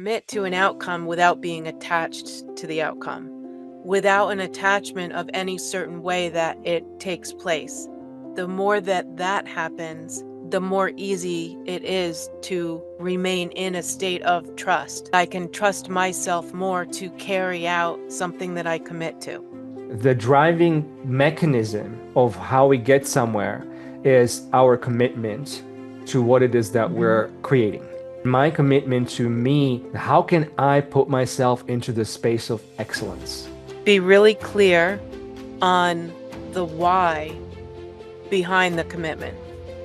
commit to an outcome without being attached to the outcome, without an attachment of any certain way that it takes place. The more that happens, the more easy it is to remain in a state of trust. I can trust myself more to carry out something that I commit to. The driving mechanism of how we get somewhere is our commitment to what it is that we're creating. My commitment to me, how can I put myself into the space of excellence? Be really clear on the why behind the commitment,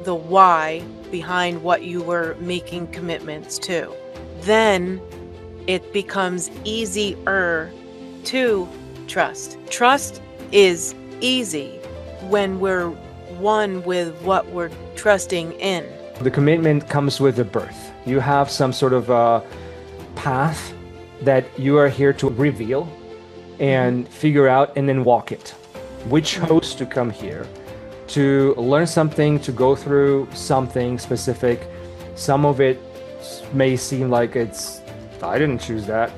the why behind what you were making commitments to. Then it becomes easier to trust. Trust is easy when we're one with what we're trusting in. The commitment comes with the birth. You have some sort of a path that you are here to reveal and figure out and then walk it. We chose to come here to learn something, to go through something specific. Some of it may seem like I didn't choose that.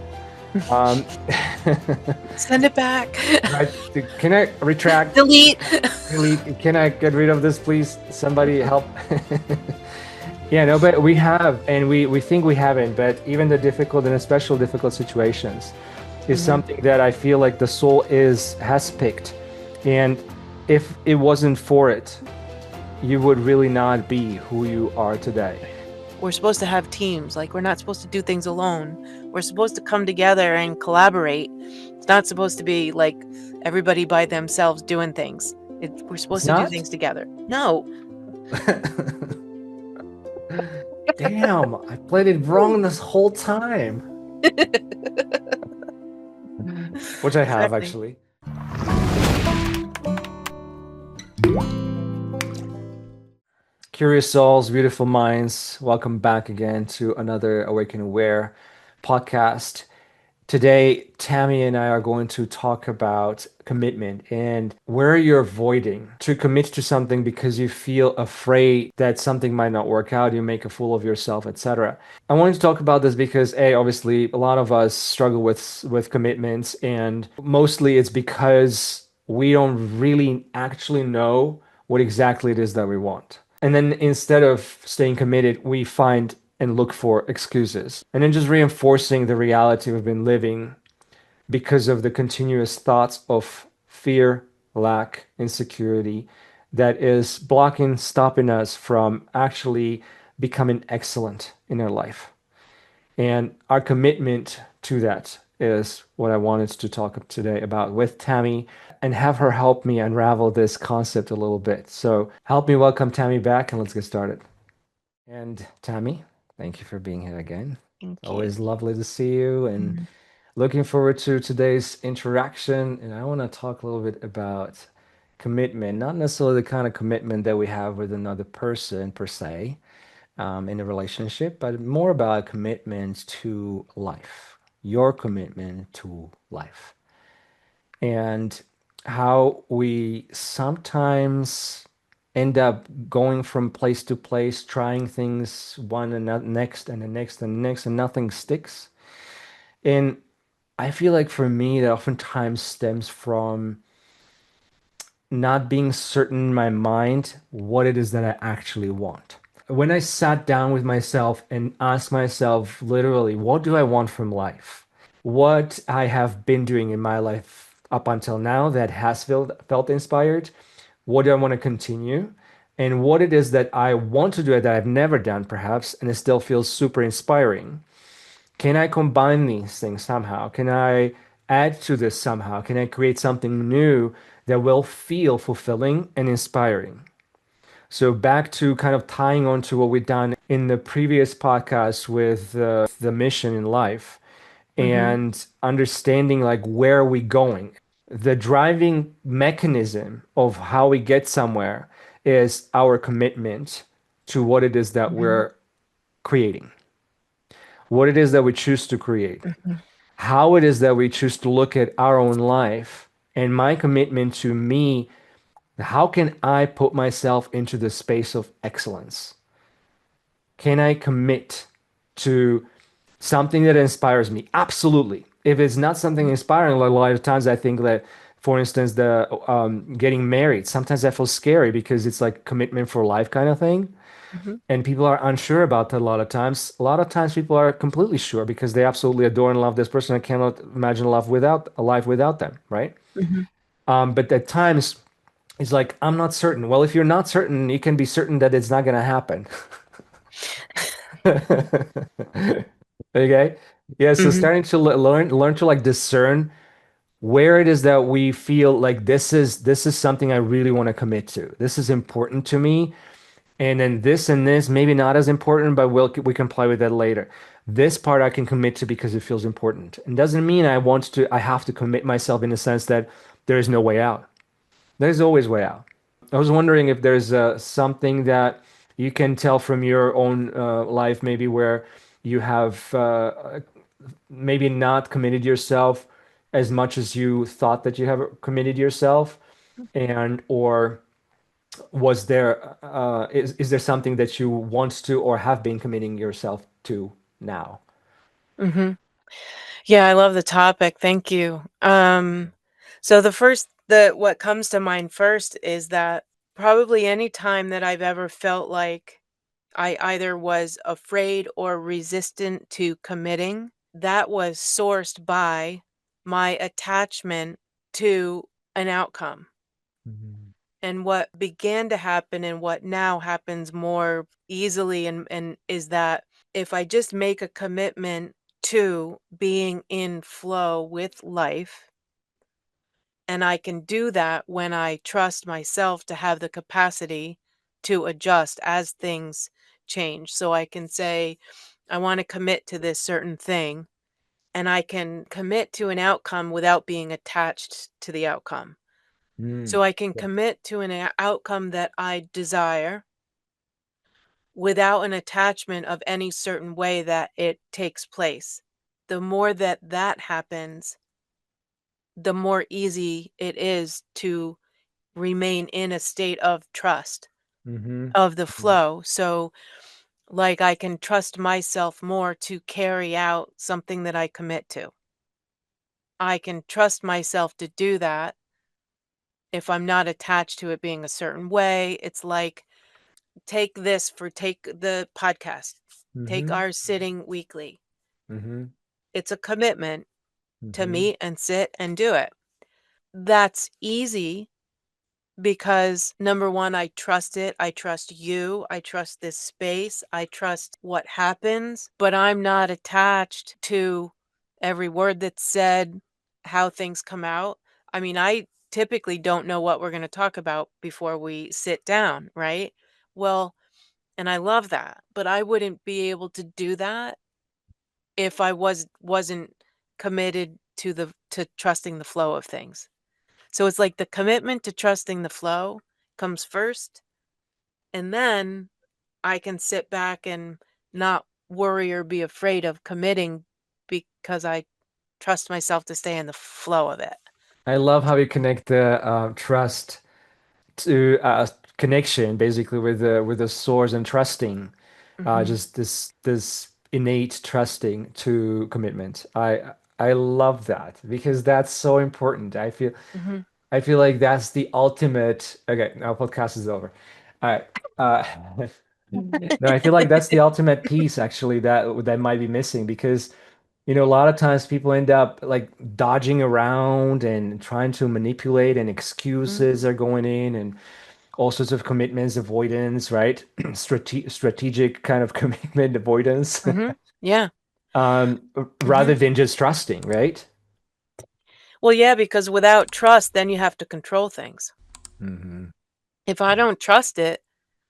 Send it back. Can I retract? Delete. Can I get rid of this, please? Somebody help. Yeah, no, but we have, and we think we haven't, but even the difficult and especially difficult situations is something that I feel like the soul has picked. And if it wasn't for it, you would really not be who you are today. We're supposed to have teams. Like, we're not supposed to do things alone. We're supposed to come together and collaborate. It's not supposed to be like everybody by themselves doing things. We're supposed to do things together. No. Damn, I played it wrong this whole time. Which I have, actually. Curious souls, beautiful minds, welcome back again to another Awaken Aware podcast. Today, Tammy and I are going to talk about commitment and where you're avoiding to commit to something because you feel afraid that something might not work out, you make a fool of yourself, etc. I wanted to talk about this because obviously a lot of us struggle with commitments, and mostly it's because we don't really actually know what exactly it is that we want. And then instead of staying committed, we find and look for excuses. And then just reinforcing the reality we've been living because of the continuous thoughts of fear, lack, insecurity that is stopping us from actually becoming excellent in our life. And our commitment to that is what I wanted to talk today about with Tammy and have her help me unravel this concept a little bit. So help me welcome Tammy back and let's get started. And Tammy, thank you for being here again. Thank you. Always lovely to see you and looking forward to today's interaction. And I want to talk a little bit about commitment, not necessarily the kind of commitment that we have with another person per se in a relationship, but more about commitment to life, your commitment to life. And how we sometimes end up going from place to place, trying things one and next and the next and the next, and nothing sticks. And I feel like for me, that oftentimes stems from not being certain in my mind what it is that I actually want. When I sat down with myself and asked myself literally, what do I want from life? What I have been doing in my life up until now that has felt inspired, what do I want to continue, and what it is that I want to do that I've never done perhaps, and it still feels super inspiring. Can I combine these things somehow? Can I add to this somehow? Can I create something new that will feel fulfilling and inspiring? So back to kind of tying on to what we've done in the previous podcast with the mission in life and understanding like where are we going. The driving mechanism of how we get somewhere is our commitment to what it is that we're creating, what it is that we choose to create, how it is that we choose to look at our own life, and my commitment to me, how can I put myself into the space of excellence? Can I commit to Something that inspires me. Absolutely. If it's not something inspiring, like a lot of times I think that, for instance, the getting married, sometimes I feel scary because it's like commitment for life kind of thing. Mhm. And people are unsure about that a lot of times. A lot of times people are completely sure because they absolutely adore and love this person and cannot imagine a life without them, right? Mhm. But at times it's like, I'm not certain. Well, if you're not certain, you can be certain that it's not going to happen. Okay. Yeah. So Mhm. starting to learn to like discern where it is that we feel like this is something I really want to commit to. This is important to me. And then this and this, maybe not as important, but we can play with that later. This part I can commit to because it feels important. And doesn't mean I have to commit myself in the sense that there is no way out. There's always way out. I was wondering if there's something that you can tell from your own life, maybe where you have maybe not committed yourself as much as you thought that you have committed yourself, and or was there is there something that you want to or have been committing yourself to now? Mhm. Yeah, I love the topic. Thank you. So the what comes to mind first is that probably any time that I've ever felt like I either was afraid or resistant to committing, that was sourced by my attachment to an outcome. Mhm. And what began to happen and what now happens more easily and is that if I just make a commitment to being in flow with life, and I can do that when I trust myself to have the capacity to adjust as things change. So I can say, I want to commit to this certain thing, and I can commit to an outcome without being attached to the outcome. Mm. So I can Yeah. commit to an outcome that I desire without an attachment of any certain way that it takes place. The more that that happens, the more easy it is to remain in a state of trust Mm-hmm. of the flow. So, like, I can trust myself more to carry out something that I commit to. I can trust myself to do that if I'm not attached to it being a certain way. It's like, take the podcast, take Mm-hmm. our sitting weekly. Mm-hmm. It's a commitment to Mm-hmm. meet and sit and do it. That's easy because number one, I trust it. I trust you. I trust this space. I trust what happens, but I'm not attached to every word that's said, how things come out. I mean, I typically don't know what we're going to talk about before we sit down, right? Well, and I love that, but I wouldn't be able to do that if I wasn't committed to trusting the flow of things. So it's like the commitment to trusting the flow comes first, and then I can sit back and not worry or be afraid of committing because I trust myself to stay in the flow of it. I love how you connect the trust to connection basically with the source and trusting, Mhm. just this innate trusting to commitment. I love that because that's so important. Mhm. I feel like that's the ultimate. Okay, now podcast is over. All right. Uh, no, I feel like that's the ultimate piece actually that might be missing because a lot of times people end up like dodging around and trying to manipulate, and Mhm. excuses are going in, and all sorts of commitments avoidance, right? Strategic kind of commitment avoidance, Mhm. Yeah. rather Mhm. than just trusting, right? Well, yeah, because without trust, then you have to control things. Hmm. If I don't trust it,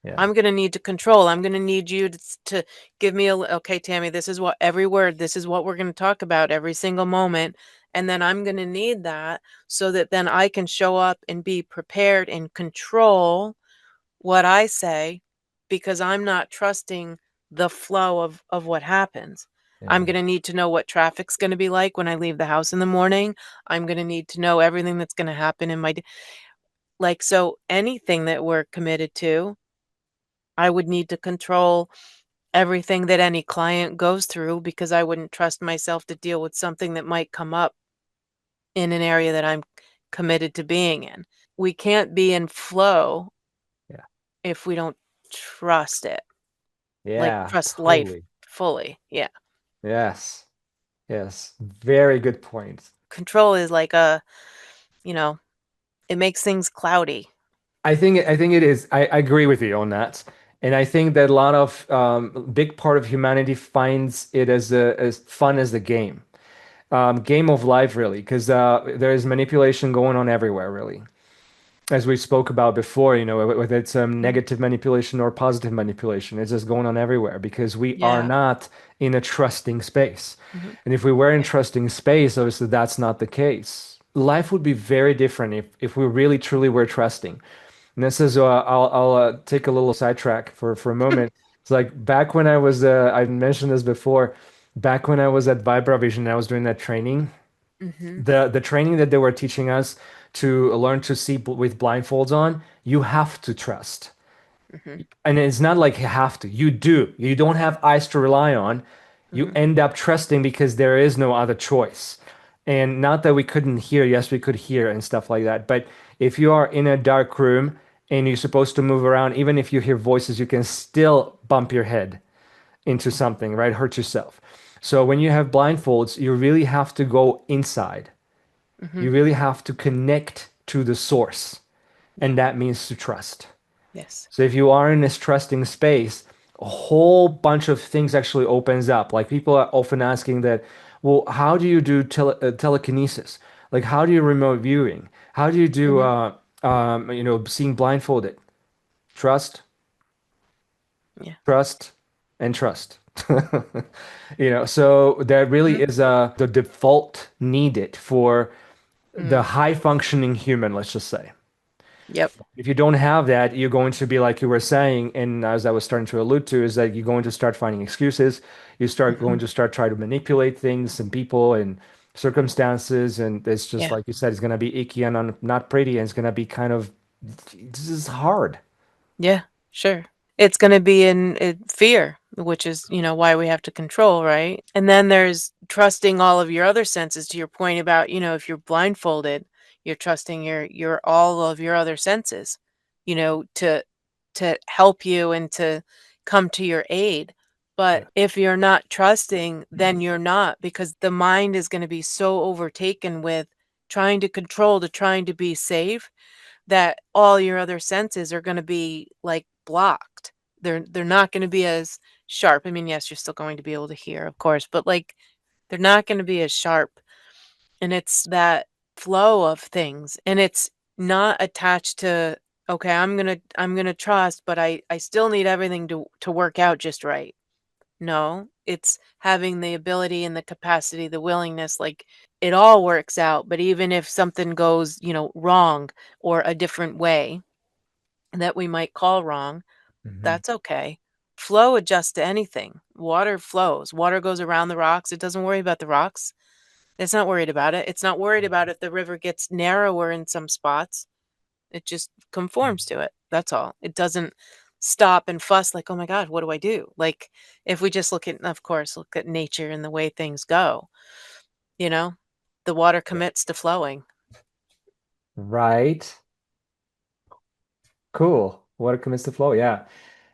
Yeah. I'm gonna need to control. I'm gonna need you to give me okay, Tammy, this is what every word, this is what we're gonna talk about every single moment. And then I'm gonna need that so that then I can show up and be prepared and control what I say because I'm not trusting the flow of what happens. I'm Yeah. gonna need to know what traffic's gonna be like when I leave the house in the morning. I'm gonna need to know everything that's gonna happen in my like so anything that we're committed to I would need to control everything that any client goes through because I wouldn't trust myself to deal with something that might come up in an area that I'm committed to being in. We can't be in flow Yeah. if we don't trust it, like Yeah, trust life totally. fully. Yeah. Yes. Yes. Very good point. Control is like you know, it makes things cloudy. I think it is. I agree with you on that. And I think that a lot of big part of humanity finds it as fun as the game. Game of life, really, because there is manipulation going on everywhere, really. As we spoke about before, whether it's Mhm, negative manipulation or positive manipulation, it's just going on everywhere because we are yeah. not in a trusting space. Mhm, And if we were in yeah. trusting space, obviously that's not the case. Life would be very different if we really truly were trusting. And this is, I'll take a little sidetrack for a moment. It's like back when I mentioned this before, back when I was at Vibra Vision, I was doing that training. Mhm, The training that they were teaching us to learn to see with blindfolds on, you have to trust. mhm, And it's not like you have to. You do. You don't have eyes to rely on. You mhm, end up trusting because there is no other choice. And not that we couldn't hear, yes, we could hear and stuff like that. But if you are in a dark room and you're supposed to move around, even if you hear voices, you can still bump your head into something, right? Hurt yourself. So when you have blindfolds, you really have to go inside. mhm. You really have to connect to the source, Yeah. and that means to trust. Yes. So if you are in this trusting space, a whole bunch of things actually opens up. Like people are often asking that, well, how do you do telekinesis? Like how do you remote viewing? How do you do Mhm. seeing blindfolded? Trust, Yeah. trust, and trust. So there really Mhm. is the default needed for the Mm. high functioning human, let's just say. Yep. If you don't have that, you're going to be like you were saying, and as I was starting to allude to, is that you're going to start finding excuses. You start going Mhm. to start trying to manipulate things and people and circumstances, and it's just Yeah. like you said, it's going to be icky and not pretty, and it's going to be kind of this is hard. Yeah, sure. It's gonna be in fear, which is, why we have to control, right? And then there's trusting all of your other senses to your point about, if you're blindfolded, you're trusting your all of your other senses, to help you and to come to your aid. But Yeah. if you're not trusting, then you're not because the mind is gonna be so overtaken with trying to control, to trying to be safe that all your other senses are gonna be, like, blocked. They're not gonna be as sharp. I mean, yes, you're still going to be able to hear, of course, but, like, they're not gonna be as sharp, and it's that flow of things, and it's not attached to, "Okay, I'm gonna trust, but I still need everything to work out just right." No, it's having the ability and the capacity, the willingness, like, it all works out, but even if something goes, wrong or a different way that we might call wrong, Mhm. that's okay. Flow adjusts to anything. Water flows. Water goes around the rocks. It doesn't worry about the rocks. It's not worried about it. It's not worried about if the river gets narrower in some spots. It just conforms to it. That's all. It doesn't stop and fuss like, "Oh my god, what do I do?" Like, if we just look at of course, look at nature and the way things go, you know? The water Yeah. commits to flowing. Right. Cool. Water commits to flow. Yeah.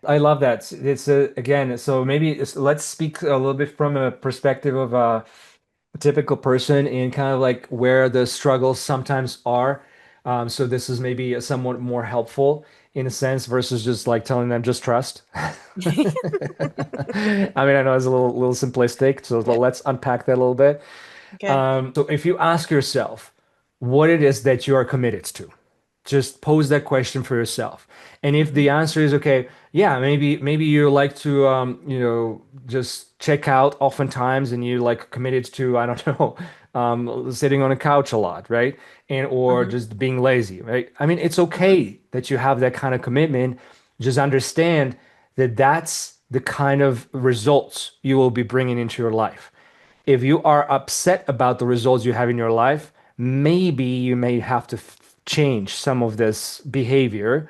I love that. It's again, so maybe let's speak a little bit from a perspective of a typical person and kind of like where the struggles sometimes are. So this is maybe somewhat more helpful in a sense versus just like telling them just trust. I mean, I know it's a little simplistic, so Yep. let's unpack that a little bit. Okay. So if you ask yourself what it is that you are committed to, just pose that question for yourself. And if Mhm. the answer is okay, yeah, maybe you like to just check out oftentimes and you like committed to, I don't know, sitting on a couch a lot, right? And or Mhm. just being lazy, right? I mean, it's Mhm. okay that you have that kind of commitment. Just understand that that's the kind of results you will be bringing into your life. If you are upset about the results you have in your life, maybe you may have to change some of this behavior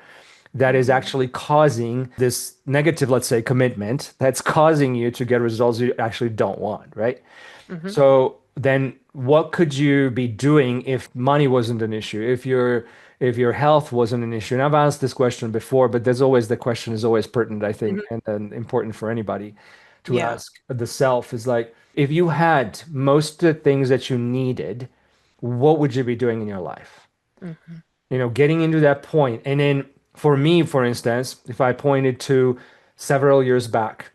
that is Mhm. actually causing this negative, let's say, commitment that's causing you to get results you actually don't want, right? Mhm. So then what could you be doing if money wasn't an issue, if your health wasn't an issue? And I've asked this question before, but there's always the question is always pertinent, I think, Mhm. and important for anybody to Yeah. ask the self is like, if you had most of the things that you needed, what would you be doing in your life? Mhm. Getting into that point. And then for me, for instance, if I pointed to several years back,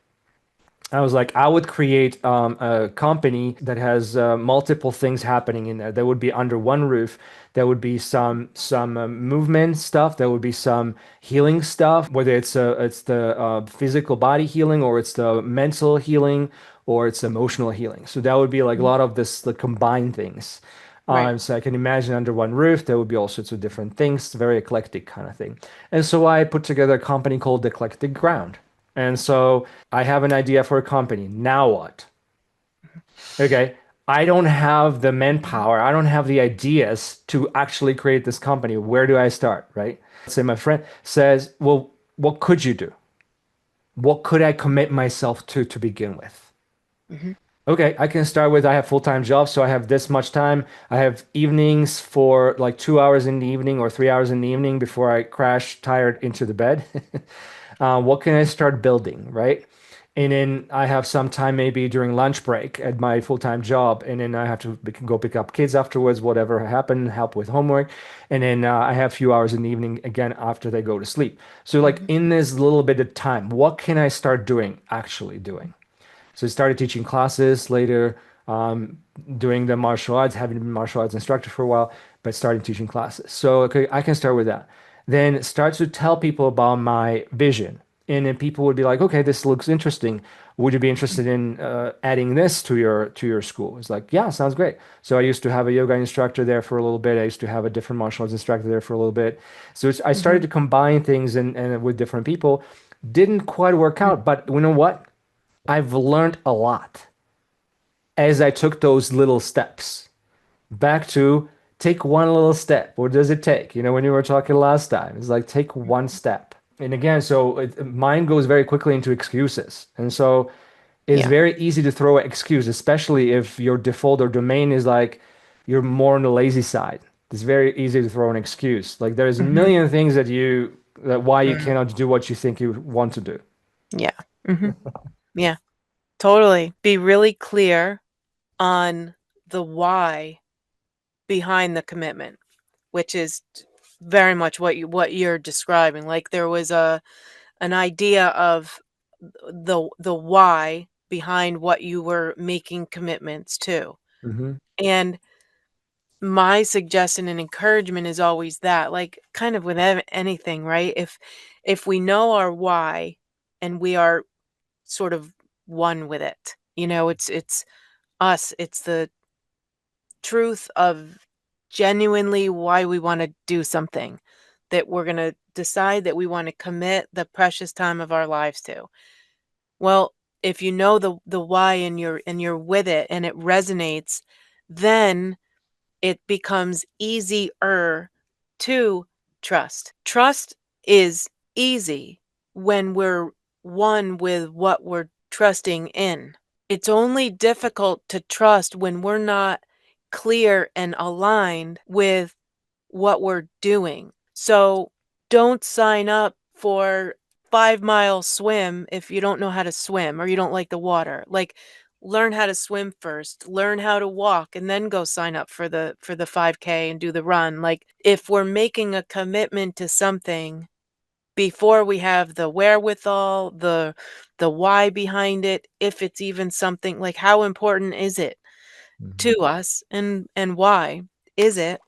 I was like, I would create a company that has multiple things happening in there. That would be under one roof. There would be some movement stuff. There would be some healing stuff, whether it's the physical body healing or it's the mental healing or it's emotional healing. So that would be like a Mhm. lot of this the combined things. Right. So I can imagine under one roof there would be all sorts of different things, very eclectic kind of thing. And so I put together a company called Eclectic Ground. And so I have an idea for a company. Now what? Okay. I don't have the Mhm. manpower. I don't have the ideas to actually create this company. Where do I start? Right. Let's say my friend says, well, what could you do? What could I commit myself to begin with? Mhm. Okay, I can start with I have full-time jobs, so I have this much time. I have evenings for like 2 hours in the evening or 3 hours in the evening before I crash tired into the bed. What can I start building, right? And then I have some time maybe during lunch break at my full-time job, and then I have to go pick up kids afterwards, whatever happened, help with homework, and then I have a few hours in the evening again after they go to sleep. So like Mhm. in this little bit of time, what can I start doing, actually doing? So I started teaching classes later, um, doing the martial arts, having been a martial arts instructor for a while, but starting teaching classes. So okay, I can start with that. Then start to tell people about my vision. And then people would be like, okay, this looks interesting. Would you be interested in adding this to your school? It's like, yeah, sounds great. So I used to have a yoga instructor there for a little bit. I used to have a different martial arts instructor there for a little bit. So I started Mhm. to combine things and with different people. Didn't quite work Mhm. out, but you know what? I've learned a lot as I took those little steps. Back to take one little step. What does it take? When you were talking last time, it's like take one step. And again, so mind goes very quickly into excuses. And so it's Yeah. very easy to throw an excuse, especially if your default or domain is like you're more on the lazy side. It's very easy to throw an excuse. Like there's a Mhm. million things that why you Mm. cannot do what you think you want to do. Yeah. Mhm. Yeah. Totally. Be really clear on the why behind the commitment, which is very much what you're describing. Like there was an idea of the why behind what you were making commitments to. Hmm. And my suggestion and encouragement is always that, like kind of with anything, right? If we know our why and we are sort of one with it, it's us, it's the truth of genuinely why we want to do something, that we're going to decide that we want to commit the precious time of our lives to. Well, if you know the why and you're with it and it resonates, then it becomes easier to trust. Trust is easy when we're one with what we're trusting in. It's only difficult to trust when we're not clear and aligned with what we're doing. So don't sign up for 5-mile swim if you don't know how to swim or you don't like the water. Like learn how to swim first, learn how to walk and then go sign up for the 5K and do the run. Like if we're making a commitment to something before we have the wherewithal, the why behind it, if it's even something like how important is it Hmm. to us and why is it,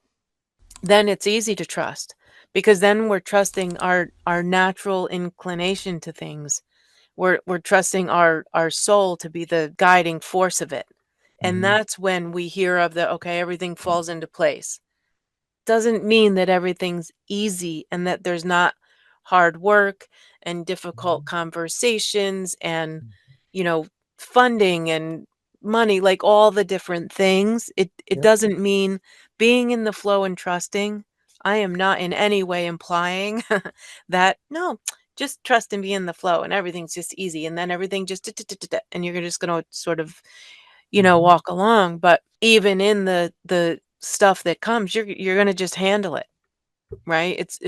then it's easy to trust because then we're trusting our natural inclination to things. We're trusting our soul to be the guiding force of it. And Hmm. that's when we hear of the okay, everything falls into place. Doesn't mean that everything's easy and that there's not hard work and difficult conversations and, you know, funding and money, like all the different things. It Yep. doesn't mean being in the flow and trusting. I am not in any way implying that, no, just trust and be in the flow and everything's just easy and then everything just and you're just going to sort of, Hmm. walk along, but even in the stuff that comes, you're going to just handle it, right?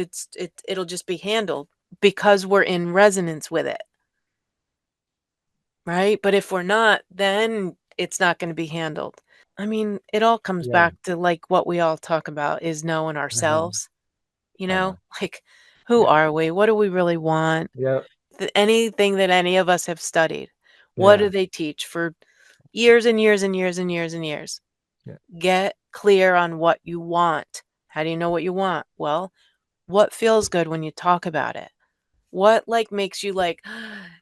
It'll just be handled because we're in resonance with it, right? But if we're not, then it's not going to be handled. I mean, it all comes Yeah. back to like what we all talk about is knowing Hmm. ourselves, I know. like who Yeah. are we? What do we really want? Yeah. Anything that any of us have studied, what Yeah. do they teach for years and years and years and years and years? Yeah. Get clear on what you want. How do you know what you want? Well, what feels good when you talk about it? What like makes you like,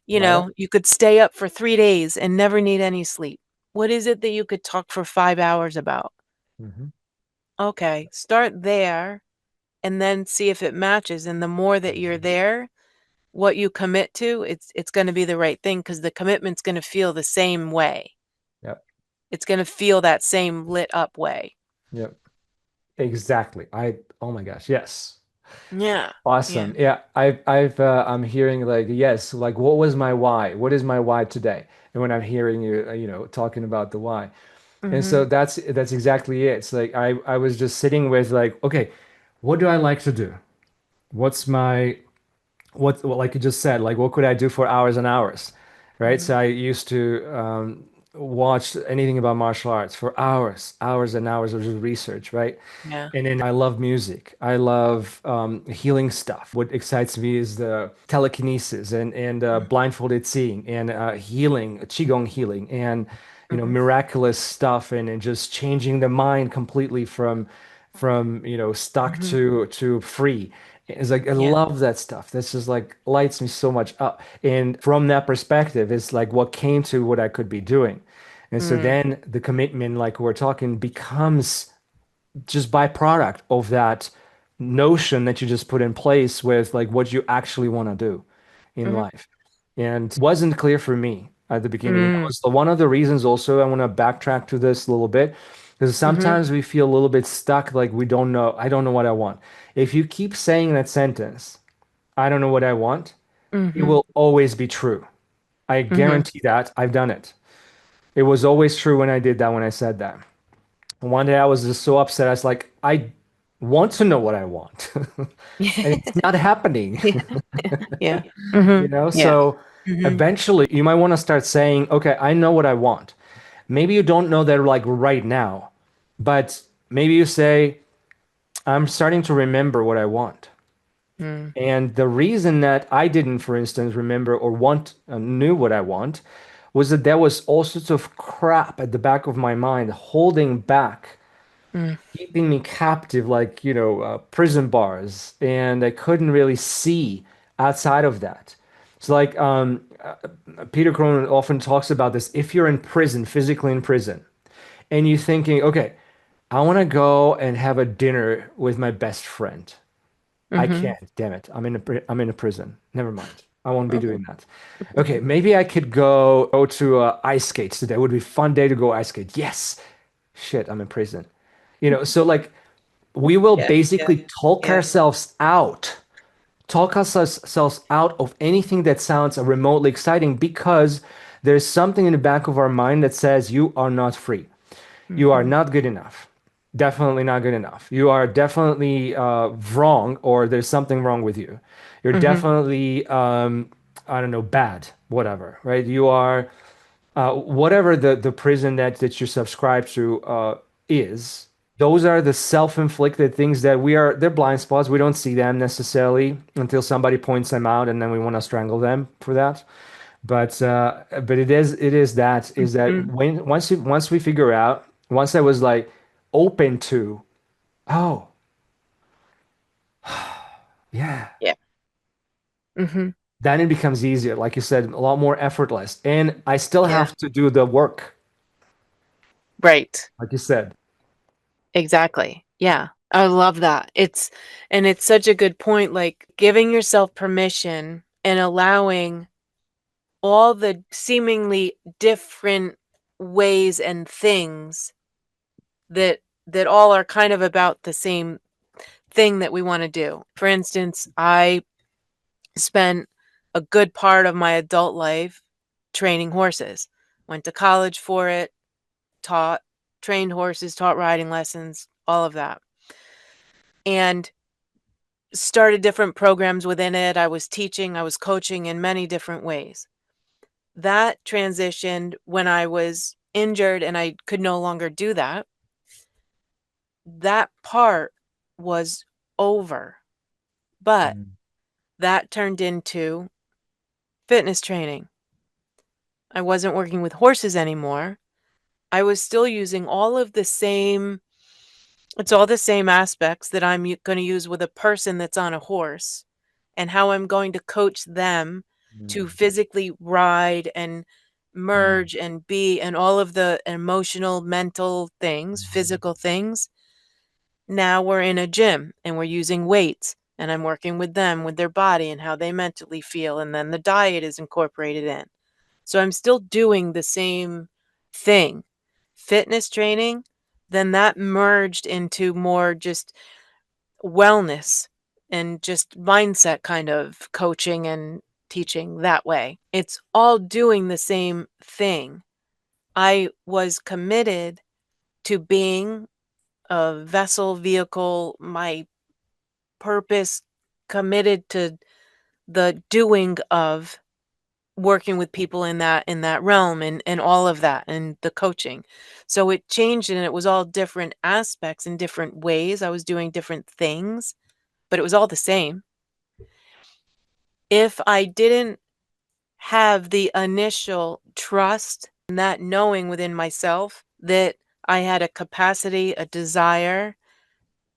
Light up. you could stay up for 3 days and never need any sleep? What is it that you could talk for 5 hours about? Hmm. Okay, start there and then see if it matches, and the more that you're there, what you commit to, it's gonna be the right thing because the commitment's gonna feel the same way. Yep. It's gonna feel that same lit up way. Yep. Exactly. Oh my gosh. Yes. Yeah. Yeah. Awesome. Yeah. I'm hearing like, yes, like what was my why? What is my why today? And when I'm hearing you, talking about the why. And so Mhm. that's exactly it. It's like I was just sitting with like, okay, what do I like to do? What's my what like you just said, like what could I do for hours and hours, right? Mhm. So I used to watch anything about martial arts for hours, hours and hours of just research, right? Yeah. And then I love music. I love healing stuff. What excites me is the telekinesis and Mhm. blindfolded seeing and healing, qigong healing, and Mhm. miraculous stuff, and just changing the mind completely from stuck Mhm. to free. It's like I Yeah. love that stuff. This is like lights me so much up. And from that perspective, it's like what came to what I could be doing. And so Mm. then the commitment, like we're talking, becomes just byproduct of that notion that you just put in place with like what you actually want to do in Mhm. life. And wasn't clear for me at the beginning. That Mm. was one of the reasons also I want to backtrack to this a little bit because Mhm. sometimes we feel a little bit stuck, like we don't know, I don't know what I want. If you keep saying that sentence, I don't know what I want, it Mhm. will always be true. I Mhm. guarantee that. I've done it. It was always true when I did that, when I said that. And one day I was just so upset. I was like, I want to know what I want. And it's not happening. Yeah. Yeah. Mhm. Yeah. So Mhm. eventually you might want to start saying, okay, I know what I want. Maybe you don't know that like right now, but maybe you say, I'm starting to remember what I want. Mm. And the reason that I didn't, for instance, remember or knew what I want was that there was all sorts of crap at the back of my mind holding back, Mm. keeping me captive, like, prison bars. And I couldn't really see outside of that. It's like Peter Cronin often talks about this. If you're in prison, physically in prison, and you're thinking, okay, I want to go and have a dinner with my best friend. I Mhm. can't, damn it. I'm in a prison. Never mind. I won't be Mhm. doing that. Okay, maybe I could go to ice skates today. It would be a fun day to go ice skate. Yes. Shit, I'm in prison. So like we will Yeah. Yeah. basically Yeah. talk ourselves out of anything that sounds remotely exciting because there's something in the back of our mind that says you are not free. You are Mhm. not good enough. Definitely not good enough. You are definitely wrong, or there's something wrong with you. You're Mhm. definitely, I don't know, bad, whatever, right? You are, whatever the prison that you subscribe to is. Those are the self-inflicted things that they're blind spots. We don't see them necessarily until somebody points them out, and then we want to strangle them for that. But it is that Mhm. when once we figure out, once I was like open to, oh yeah, Yeah. Mhm. then it becomes easier, like you said, a lot more effortless, and I still Yeah. have to do the work, Right. like you said. Exactly. Yeah. I love that. It's such a good point, like, giving yourself permission and allowing all the seemingly different ways and things that all are kind of about the thing that we want to do. For instance, I spent a good part of my adult life training horses. Went to college for it, taught, trained horses, taught riding lessons, all of that. And started different programs within it. I was teaching, I was coaching in many different ways. That transitioned when I was injured and I could no longer do that. That part was over, but Mm, that turned into fitness training. I wasn't working with horses anymore. I was still using all of the same, it's all the same aspects that I'm going to use with a person that's on a horse, and how I'm going to coach them to mm, physically ride and mm, merge and be, and all of the emotional, mental things, mhm. physical things. Now we're in a gym and we're using weights, and I'm working with them with their body and how they mentally feel, and then the diet is incorporated in. So I'm still doing the same thing. Fitness training, then that merged into more just wellness and just mindset kind of coaching and teaching that way. It's all doing the same thing. I was committed to being a vessel, vehicle, my purpose, committed to the doing of working with people in that realm and all of that and the coaching. So it changed and it was all different aspects in different ways. I was doing different things, but it was all the same. If I didn't have the initial trust and that knowing within myself that I had a capacity, a desire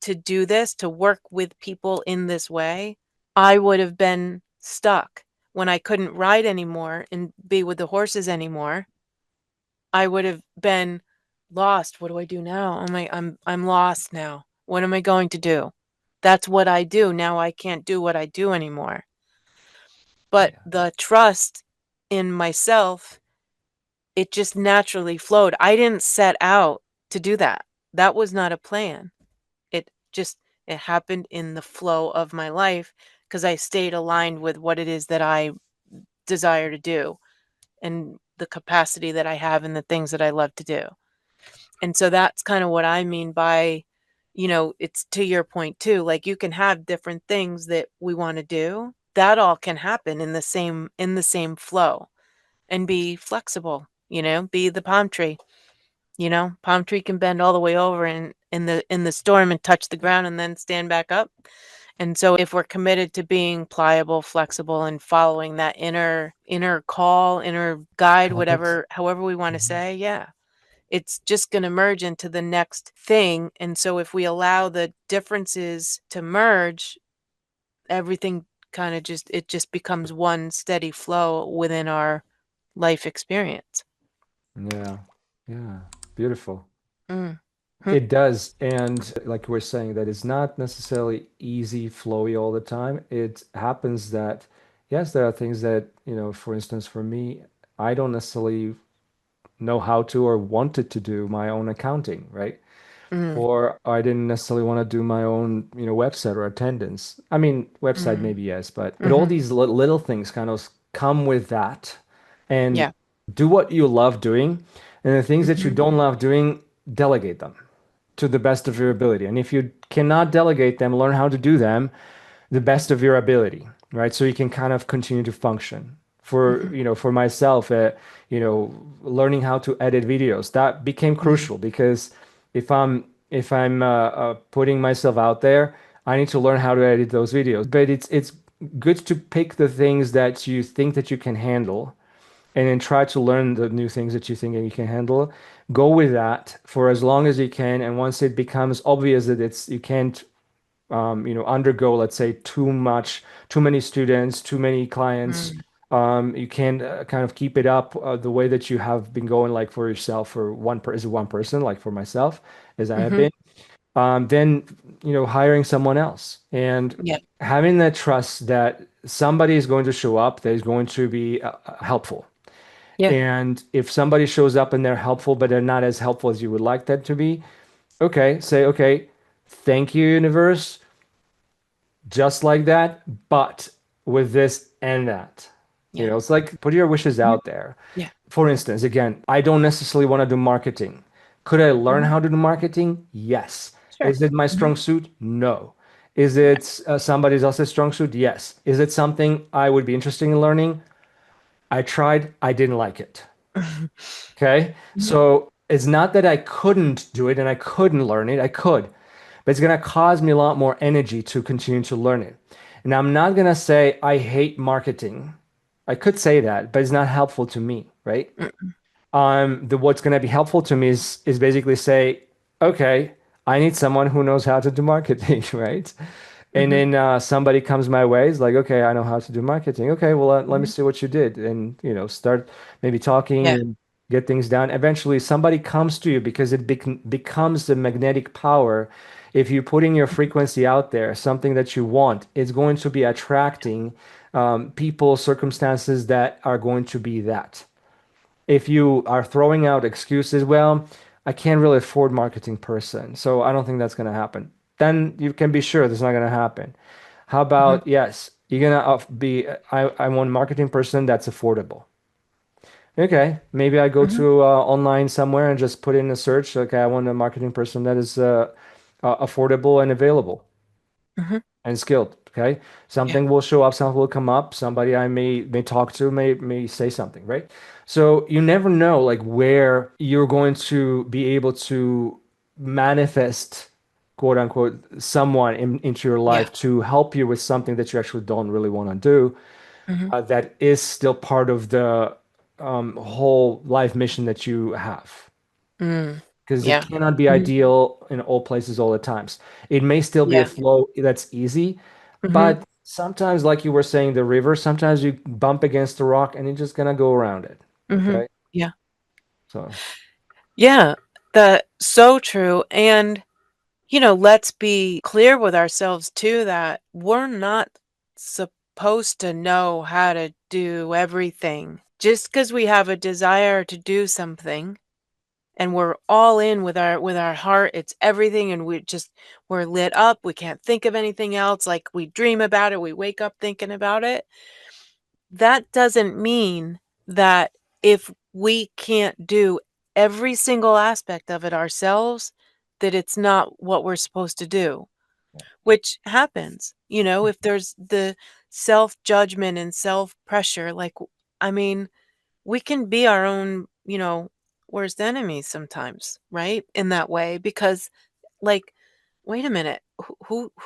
to do this, to work with people in this way, I would have been stuck. When I couldn't ride anymore and be with the horses anymore, I would have been lost. What do I do now? I'm lost now. What am I going to do? That's what I do. Now I can't do what I do anymore. But Yeah. the trust in myself, it just naturally flowed. I didn't set out to do that. That was not a plan. It just it happened in the flow of my life because I stayed aligned with what it is that I desire to do and the capacity that I have and the things that I love to do. And so that's kind of what I mean by, it's to your point too. Like you can have different things that we want to do. That all can happen in the same flow and be flexible, be the palm tree. Palm tree can bend all the way over in the storm and touch the ground and then stand back up. And so if we're committed to being pliable, flexible, and following that inner call, inner guide, Compass. whatever however we want to Mhm. say, yeah, it's just going to merge into the next thing. And so if we allow the differences to merge, everything kind of just becomes one steady flow within our life experience. Yeah. Yeah. Beautiful. Mm. Hmm. It does. And like we're saying, that it's not necessarily easy, flowy all the time. It happens that, yes, there are things that, for instance, for me, I don't necessarily know how to or wanted to do my own accounting, right? Mm. Or I didn't necessarily want to do my own, website or attendance. I mean, website Mm. maybe yes, but all Hmm. these little things kind of come with that, and Yeah. do what you love doing, and the things that you Hmm. don't love doing, delegate them to the best of your ability. And if you cannot delegate them, learn how to do them the best of your ability, right? So you can kind of continue to function. For, Hmm. for myself, learning how to edit videos, that became Mm. crucial because if I'm putting myself out there, I need to learn how to edit those videos. But it's good to pick the things that you think that you can handle and then try to learn the new things that you think that you can handle. Go with that for as long as you can, and once it becomes obvious that you can't undergo, let's say, too many students, too many clients, Mm. you can't kind of keep it up the way that you have been going, like for yourself, for as one person, like for myself, as I have Mhm. been. Then hiring someone else and Yeah. having that trust that somebody is going to show up that is going to be helpful. Yeah. And if somebody shows up and they're helpful, but they're not as helpful as you would like them to be, okay, say, okay, thank you, universe. just like that, but with this and that. Yeah. It's like put your wishes Mhm. out there. Yeah. For instance, again, I don't necessarily want to do marketing. Could I learn Mhm. how to do marketing? Yes. Sure. Is it my Mhm. strong suit? No. Is Yeah. it somebody else's strong suit? Yes. Is it something I would be interested in learning? I tried, I didn't like it. Okay. Mhm. So it's not that I couldn't do it and I couldn't learn it. I could, but it's going to cause me a lot more energy to continue to learn it. And I'm not going to say I hate marketing. I could say that, but it's not helpful to me, right? Mm. The what's going to be helpful to me is basically say, okay, I need someone who knows how to do marketing, right? And Mhm. then somebody comes my way, is like, okay, I know how to do marketing. Okay, well, let me Mhm. see what you did, and start maybe Yeah. talking and get things done. Eventually, somebody comes to you because it becomes the magnetic power. If you're putting your frequency out there, something that you want, it's going to be attracting people, circumstances that are going to be that. If you are throwing out excuses, well, I can't really afford marketing person, so I don't think that's going to happen. Then you can be sure that's not going to happen. How Mhm. about, yes, you're going to be, I want marketing person that's affordable. Okay, maybe I go Mhm. to online somewhere and just put in a search. Okay, I want a marketing person that is affordable and available Mhm. and skilled. Okay, Yeah. something will show up, something will come up. Somebody I may talk to may say something, right? So you never know like where you're going to be able to manifest, quote unquote, someone into your Yeah. life to help you with something that you actually don't really want to do. Mhm. That is still part of the whole life mission that you have Mm. because it Yeah. cannot be Mhm. ideal in all places all the times. It may still be a Yeah. flow that's easy, Mhm. but sometimes, like you were saying, the river, sometimes you bump against a rock and you're just gonna go around it. Mhm. Okay. Yeah. So, Yeah. That so true. And let's be clear with ourselves too that we're not supposed to know how to do everything. Just because we have a desire to do something and we're all in with our heart, it's everything and we're lit up, we can't think of anything else, like we dream about it, we wake up thinking about it. That doesn't mean that if we can't do every single aspect of it ourselves, that it's not what we're supposed to do, which happens, if there's the self-judgment and self-pressure, like, I mean, we can be our own, worst enemies sometimes, right? In that way, because like, wait a minute.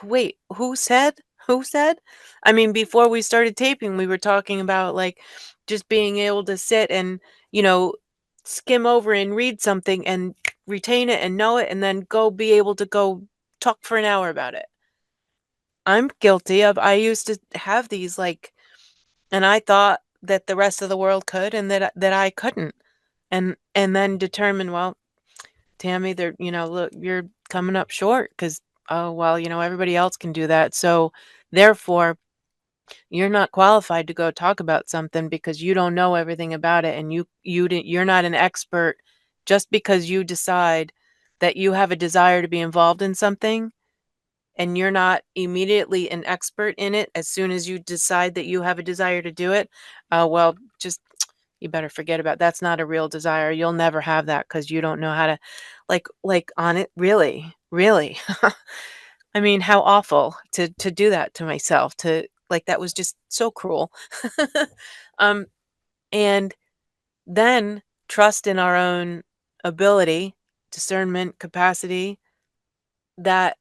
Wait, who said? Who said? I mean, before we started taping, we were talking about like just being able to sit and, you know, skim over and read something and retain it and know it and then go be able to go talk for an hour about it. I'm guilty of I used to have these like and I thought that the rest of the world could and that I couldn't. And then determine, well, Tammy, they're, look, you're coming up short because, oh, well, everybody else can do that. So therefore, you're not qualified to go talk about something because you don't know everything about it. And you're not an expert just because you decide that you have a desire to be involved in something and you're not immediately an expert in it as soon as you decide that you have a desire to do it. Well, just you better forget about that's not a real desire. You'll never have that because you don't know how to on it. Really, really. I mean, how awful to do that to myself. To like that was just so cruel. um, and then trust in our own ability, discernment, capacity that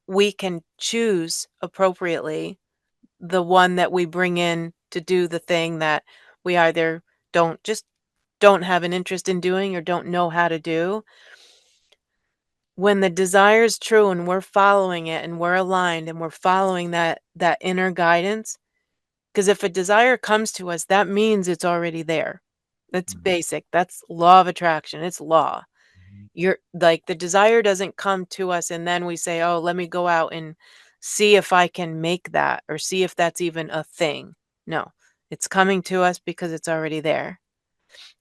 we can choose appropriately the one that we bring in to do the thing that we either don't have an interest in doing or don't know how to do. When the desire is true and we're following it and we're aligned and we're following that inner guidance, because if a desire comes to us, that means it's already there. That's mhm, basic. That's law of attraction. It's law. mhm, You're like the desire doesn't come to us and then we say, "Oh, let me go out and see if I can make that or see if that's even a thing." No. It's coming to us because it's already there.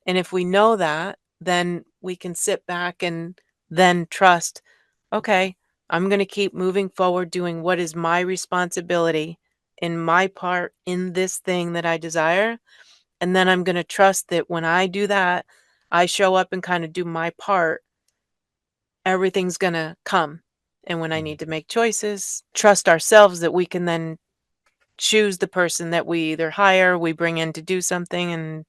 And if we know that, then we can sit back and then trust, okay. I'm going to keep moving forward doing what is my responsibility in my part in this thing that I desire. And then I'm going to trust that when I do that, I show up and kind of do my part, everything's going to come. And when I need to make choices, trust ourselves that we can then choose the person that we either hire, we bring in to do something, and,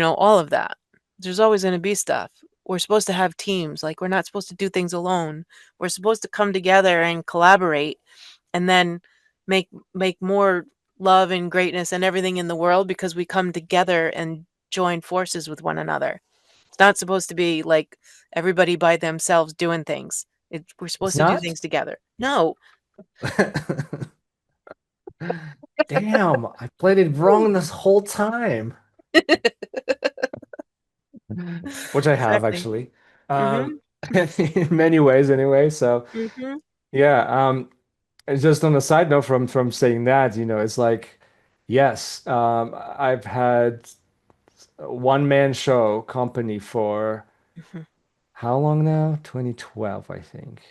all of that. There's always going to be stuff. We're supposed to have teams. Like, we're not supposed to do things alone. We're supposed to come together and collaborate and then make more love and greatness and everything in the world because we come together and join forces with one another. It's not supposed to be like everybody by themselves doing things. We're It's supposed to do not? things together. No. Damn, I played it wrong this whole time. Which I have Exactly. actually. Mhm. In many ways anyway. So Mhm. yeah, it's just on a side note from saying that, it's like, yes, I've had a one-man show company for Mhm. how long now? 2012, I think.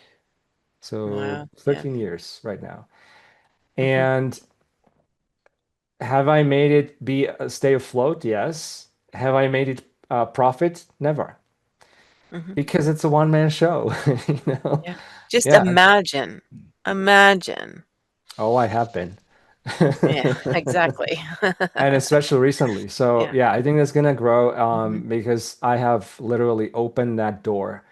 So Wow. Yeah. 13 years right now. Mhm. And have I made it be stay afloat? Yes. Have I made it profit? Never. Mhm. Because it's a one-man show, you know? Yeah. Just Yeah. imagine. Imagine. Oh, I have been. Yeah, exactly. And especially recently. So Yeah. yeah, I think that's gonna grow Mhm. because I have literally opened that door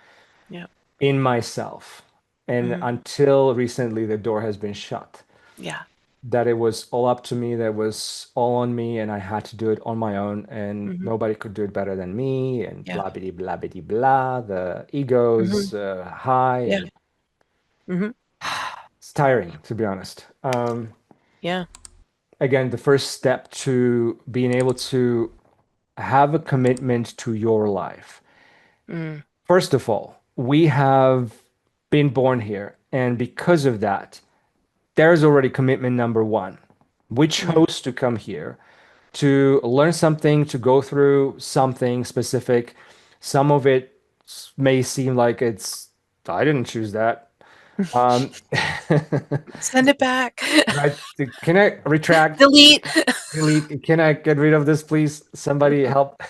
Yeah. in myself. And Mhm. until recently, the door has been shut. Yeah. That it was all up to me, that was all on me, and I had to do it on my own, and Mhm. nobody could do it better than me, and Yeah. blah bitty blah bitty blah. The Mhm. egos high, Yeah. and Mhm. it's tiring, to be honest. Yeah. Again, the first step to being able to have a commitment to your life. Mm. First of all, we have been born here, and because of that, there's already commitment number one. We Mm. chose to come here to learn something, to go through something specific. Some of it may seem like I didn't choose that. Um, Send it back. right? Can I retract? Delete. Delete? Can I get rid of this, please? Somebody help.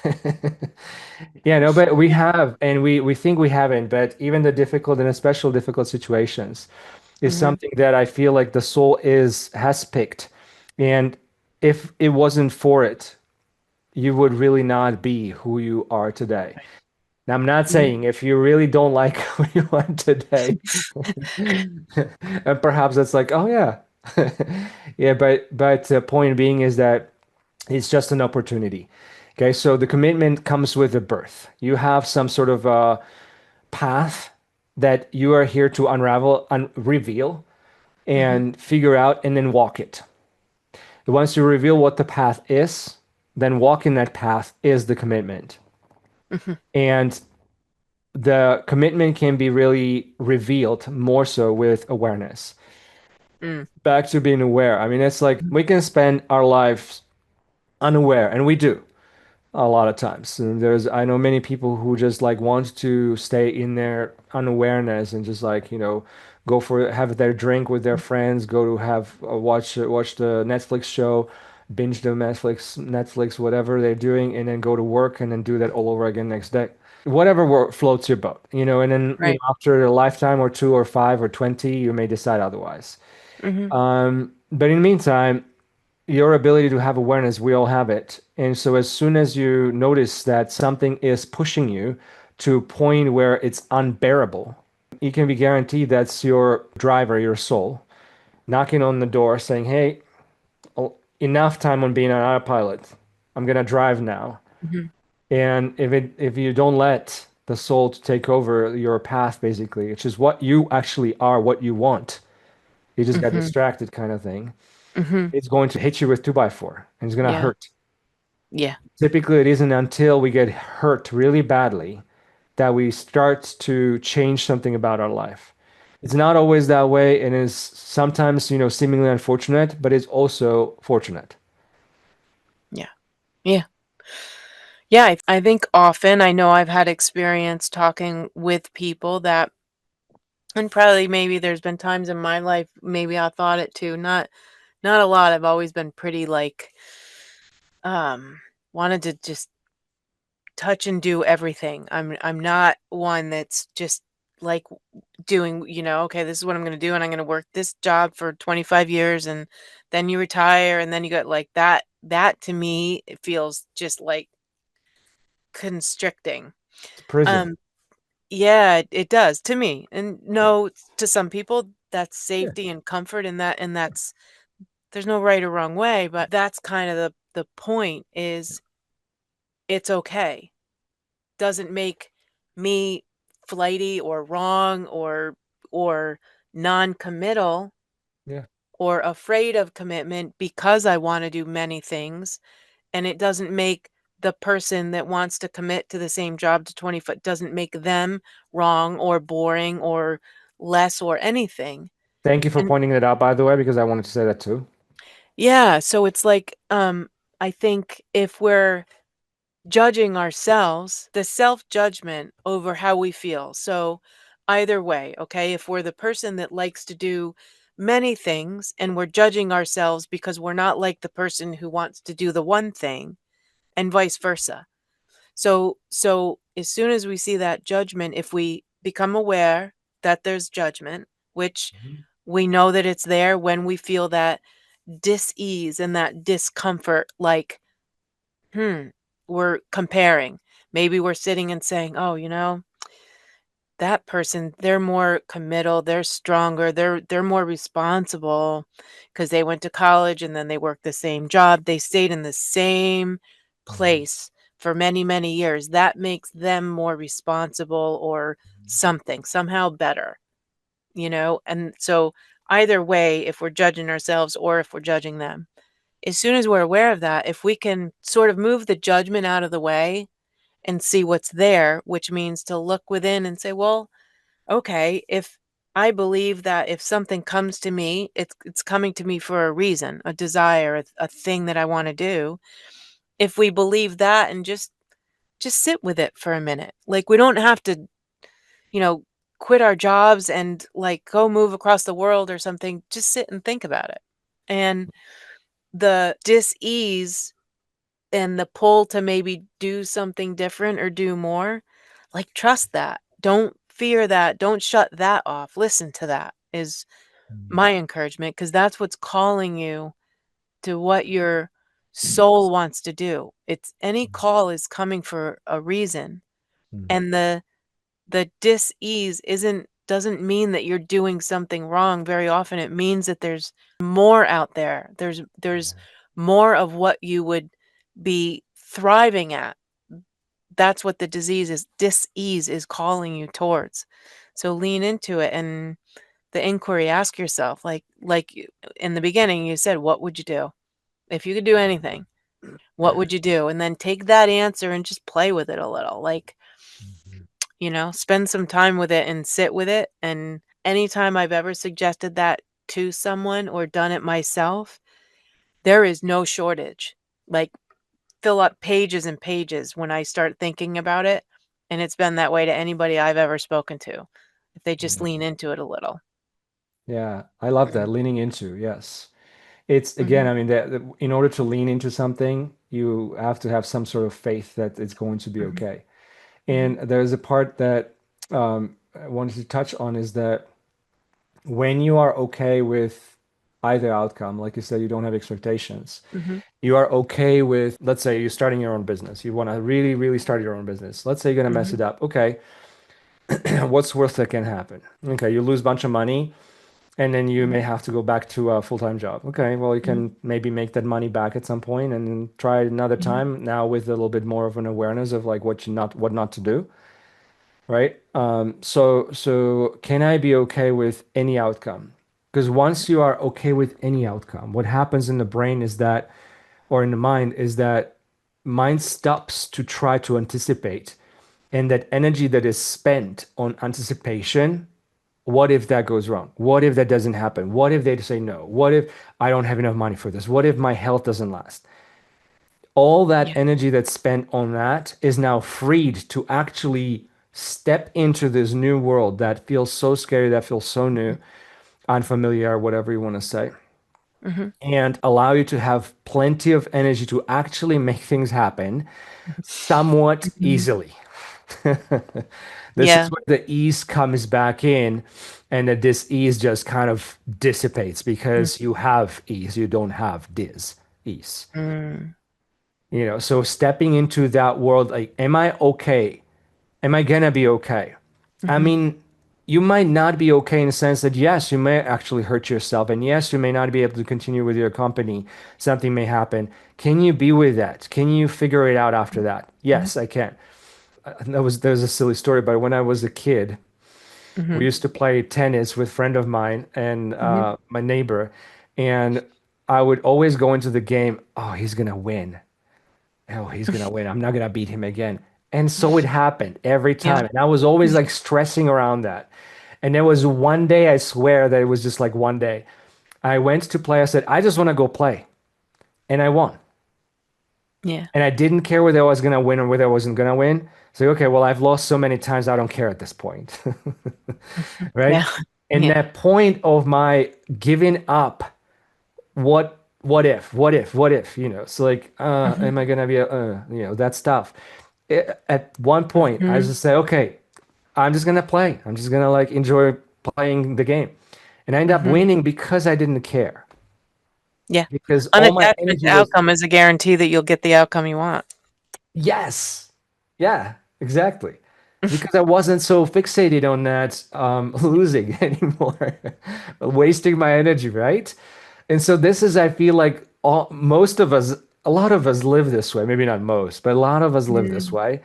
Yeah, no, but we Yeah. have, and we think we haven't, but even the difficult and especially difficult situations is Mhm. something that I feel like the soul is has picked. And if it wasn't for it, you would really not be who you are today. Right. Now, I'm not Mhm. saying if you really don't like who you are today, and perhaps that's like, oh yeah. Yeah, but the point being is that it's just an opportunity. Okay, so the commitment comes with the birth. You have some sort of path that you are here to unravel, reveal, Mhm. and figure out, and then walk it. Once you reveal what the path is, then walking that path is the commitment. Mhm. And the commitment can be really revealed more so with awareness. Mm. Back to being aware. I mean, it's like Mhm. we can spend our lives unaware, and we do a lot of times. And I know many people who just like want to stay in their unawareness and just like, go for have their drink with their friends, go to have watch the Netflix show, binge the Netflix, whatever they're doing, and then go to work and then do that all over again next day. Whatever floats your boat, and then, Right. after a lifetime or two or five or 20, you may decide otherwise. Mhm. But in the meantime, your ability to have awareness, we all have it. And so as soon as you notice that something is pushing you to a point where it's unbearable, you can be guaranteed that's your driver, your soul, knocking on the door saying, hey, enough time on being an autopilot. I'm gonna drive now. Mhm. And if you don't let the soul to take over your path, basically, which is what you actually are, what you want, you just got Mhm. distracted kind of thing, Mhm. it's going to hit you with 2x4 and it's gonna Yeah. hurt. Yeah. Typically, it isn't until we get hurt really badly that we start to change something about our life. It's not always that way, and is sometimes, seemingly unfortunate, but it's also fortunate. Yeah. Yeah. Yeah, I think often I know I've had experience talking with people that And probably maybe there's been times in my life maybe I thought it too. Not a lot. I've always been pretty like um wanted to just touch and do everything. I'm not one that's just like doing, okay, this is what I'm going to do and I'm going to work this job for 25 years and then you retire and then you got like that to me it feels just like constricting. It's prison. Um yeah, it does to me. And Yeah. no, to some people that's Yeah. safety and comfort and that's there's no right or wrong way, but that's kind of the point is it's okay. Doesn't make me flighty or wrong or non-committal Yeah. or afraid of commitment because I want to do many things, and it doesn't make the person that wants to commit to the same job to 20 foot doesn't make them wrong or boring or less or anything. Thank you for And pointing it out, by the way, because I wanted to say that too. yeah, so it's like I think if we're judging ourselves, the self-judgment over how we feel. So either way, okay, if we're the person that likes to do many things and we're judging ourselves because we're not like the person who wants to do the one thing and vice versa. So as soon as we see that judgment, if we become aware that there's judgment, which Mhm. we know that it's there when we feel that dis-ease and that discomfort, like we're comparing. Maybe we're sitting and saying, "Oh, that person, they're more committal, they're stronger, they're more responsible because they went to college and then they worked the same job. They stayed in the same Mhm. place for many, many years. That makes them more responsible or something, somehow better. And so either way, if we're judging ourselves or if we're judging them, as soon as we're aware of that, if we can sort of move the judgment out of the way and see what's there, which means to look within and say, well, okay, if I believe that if something comes to me, it's coming to me for a reason, a desire, a thing that I want to do. If we believe that and just sit with it for a minute. Like we don't have to, you know, quit our jobs and like go move across the world or something. Just sit and think about it. And the dis-ease and the pull to maybe do something different or do more, like, trust that. Don't fear that. Don't shut that off. Listen to that is Mhm. my encouragement because that's what's calling you to what your soul wants to do. It's any call is coming for a reason, Mhm. and the dis-ease isn't doesn't mean that you're doing something wrong. Very often it means that there's more out there. There's more of what you would be thriving at. That's what the disease is dis-ease is calling you towards. So lean into it and the inquiry, ask yourself, in the beginning, you said, what would you do? If you could do anything, what would you do? And then take that answer and just play with it a little. Like, Mhm. spend some time with it and sit with it. And anytime I've ever suggested that to someone or done it myself, there is no shortage. Like, fill up pages and pages when I start thinking about it, and it's been that way to anybody I've ever spoken to, if they just Yeah. lean into it a little. Yeah, I love that. Leaning into, yes. It's again, Mhm, I mean, in order to lean into something, you have to have some sort of faith that it's going to be mhm, okay. mhm, And there's a part that I wanted to touch on is that when you are okay with either outcome, like you said, you don't have expectations. mhm, You are okay with, let's say you're starting your own business. You want to really, really start your own business. Let's say you're going to mess mhm, it up. Okay, what's worst that can happen? Okay, you lose a bunch of money and then you mhm, may have to go back to a full-time job. Okay, well, you mhm, can maybe make that money back at some point and then try it another mhm, time now with a little bit more of an awareness of like what not to do, right? So can I be okay with any outcome? Because once you are okay with any outcome, what happens in the brain is that, or in the mind, is that mind stops to try to anticipate. And that energy that is spent on anticipation, what if that goes wrong? What if that doesn't happen? What if they say no? What if I don't have enough money for this? What if my health doesn't last? All that yeah, energy that's spent on that is now freed to actually step into this new world that feels so scary, that feels so new, unfamiliar, whatever you want to say, Mhm. and allow you to have plenty of energy to actually make things happen somewhat Mhm. easily. This is Yeah. where the ease comes back in, and that this ease just kind of dissipates because you have ease, you don't have dis ease. Mhm. So stepping into that world, like, am I okay? Am I gonna be okay? I Mhm. mean, you might not be okay in the sense that, yes, you may actually hurt yourself, and yes, you may not be able to continue with your company. Something may happen. Can you be with that? Can you figure it out after that? Mhm. Yes, I can. There's a silly story, but when I was a kid, we Mhm. used to play tennis with a friend of mine and Mhm. my neighbor, and I would always go into the game. Oh, he's gonna win. Oh, he's gonna win. I'm not gonna beat him again. And so it happened every Yeah. time. And I was always like stressing around that. And there was one day, I swear that it was just like one day. I went to play. I said, I just want to go play. And I won. Yeah. And I didn't care whether I was gonna win or whether I wasn't gonna win. So, okay, well, I've lost so many times, I don't care at this point. Yeah. Right? And Yeah. that point of my giving up, what if, so like, Mhm. am I gonna be that stuff. At one point, I Mhm. just say, okay, I'm just gonna play. I'm just gonna like enjoy playing the game. And I end up Mhm. winning because I didn't care. Yeah. Because all my Unattachment energy to was, outcome is a guarantee that you'll get the outcome you want. yes. Yeah, exactly. Because I wasn't so fixated on that losing anymore, wasting my energy, right? And so this is, I feel like most of us, a lot of us live this way. Maybe not most, but a lot of us live this Mm. way.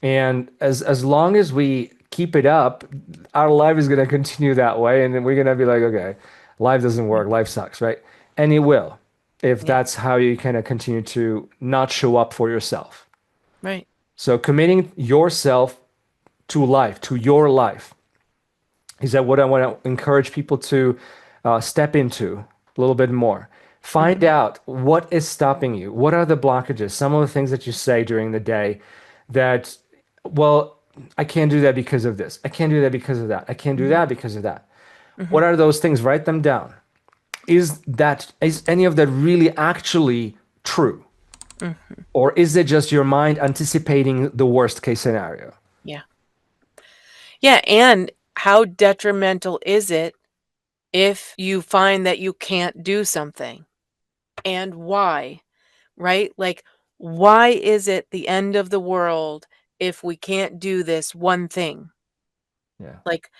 And as long as we keep it up, our life is going to continue that way. And then we're going to be like, okay, life doesn't work. Life sucks, right? And it will, if Yeah. that's how you kind of continue to not show up for yourself. Right. So committing yourself to life, to your life, is that what I want to encourage people to step into a little bit more. Find Mhm. out what is stopping you. What are the blockages? Some of the things that you say during the day that, well, I can't do that because of this. I can't do that because of that. I can't do Mhm. that because of that. Mhm. What are those things? Write them down. Is any of that really actually true? Mhm. Or is it just your mind anticipating the worst case scenario? Yeah. Yeah, and how detrimental is it if you find that you can't do something, and why, right? Like, why is it the end of the world if we can't do this one thing? Yeah. Like,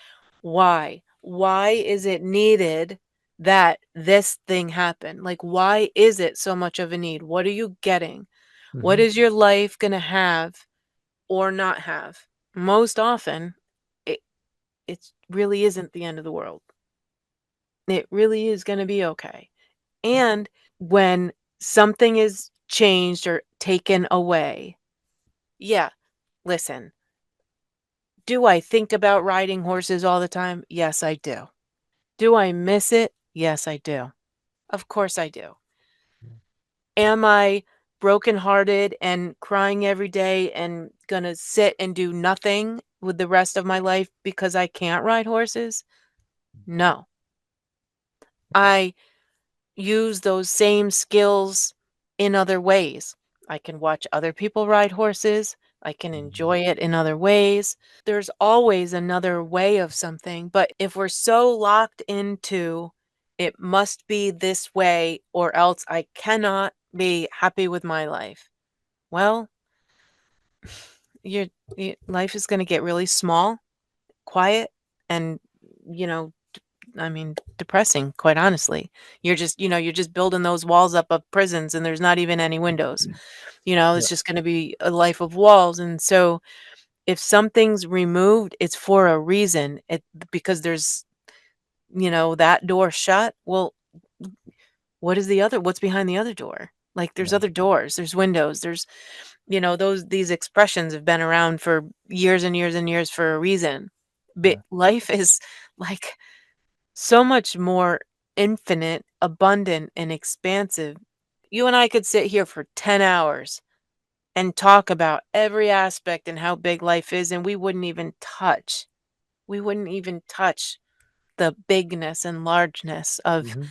why? Why is it needed that this thing happen? Like, why is it so much of a need? What are you getting? What Hmm. is your life gonna have or not have? Most often, it it really isn't the end of the world. It really is gonna be okay. And when something is changed or taken away, yeah, listen, do I think about riding horses all the time? Yes, I do. Do I miss it? Yes, I do. Of course I do. Am I brokenhearted and crying every day and gonna sit and do nothing with the rest of my life because I can't ride horses? No. I use those same skills in other ways. I can watch other people ride horses. I can enjoy it in other ways. There's always another way of something. But if we're so locked into it must be this way or else I cannot be happy with my life, well, your life is going to get really small, quiet, and, you know, I mean, depressing, quite honestly. You're just building those walls up of prisons and there's not even any windows. Yeah. It's just gonna be a life of walls. And so if something's removed, it's for a reason. Because there's, that door shut. Well, what's behind the other door? Like there's Yeah. other doors, there's windows, there's, these expressions have been around for years and years and years for a reason. But Yeah. life is like so much more infinite, abundant, and expansive. You and I could sit here for 10 hours and talk about every aspect and how big life is, and we wouldn't even touch the bigness and largeness of Hmm.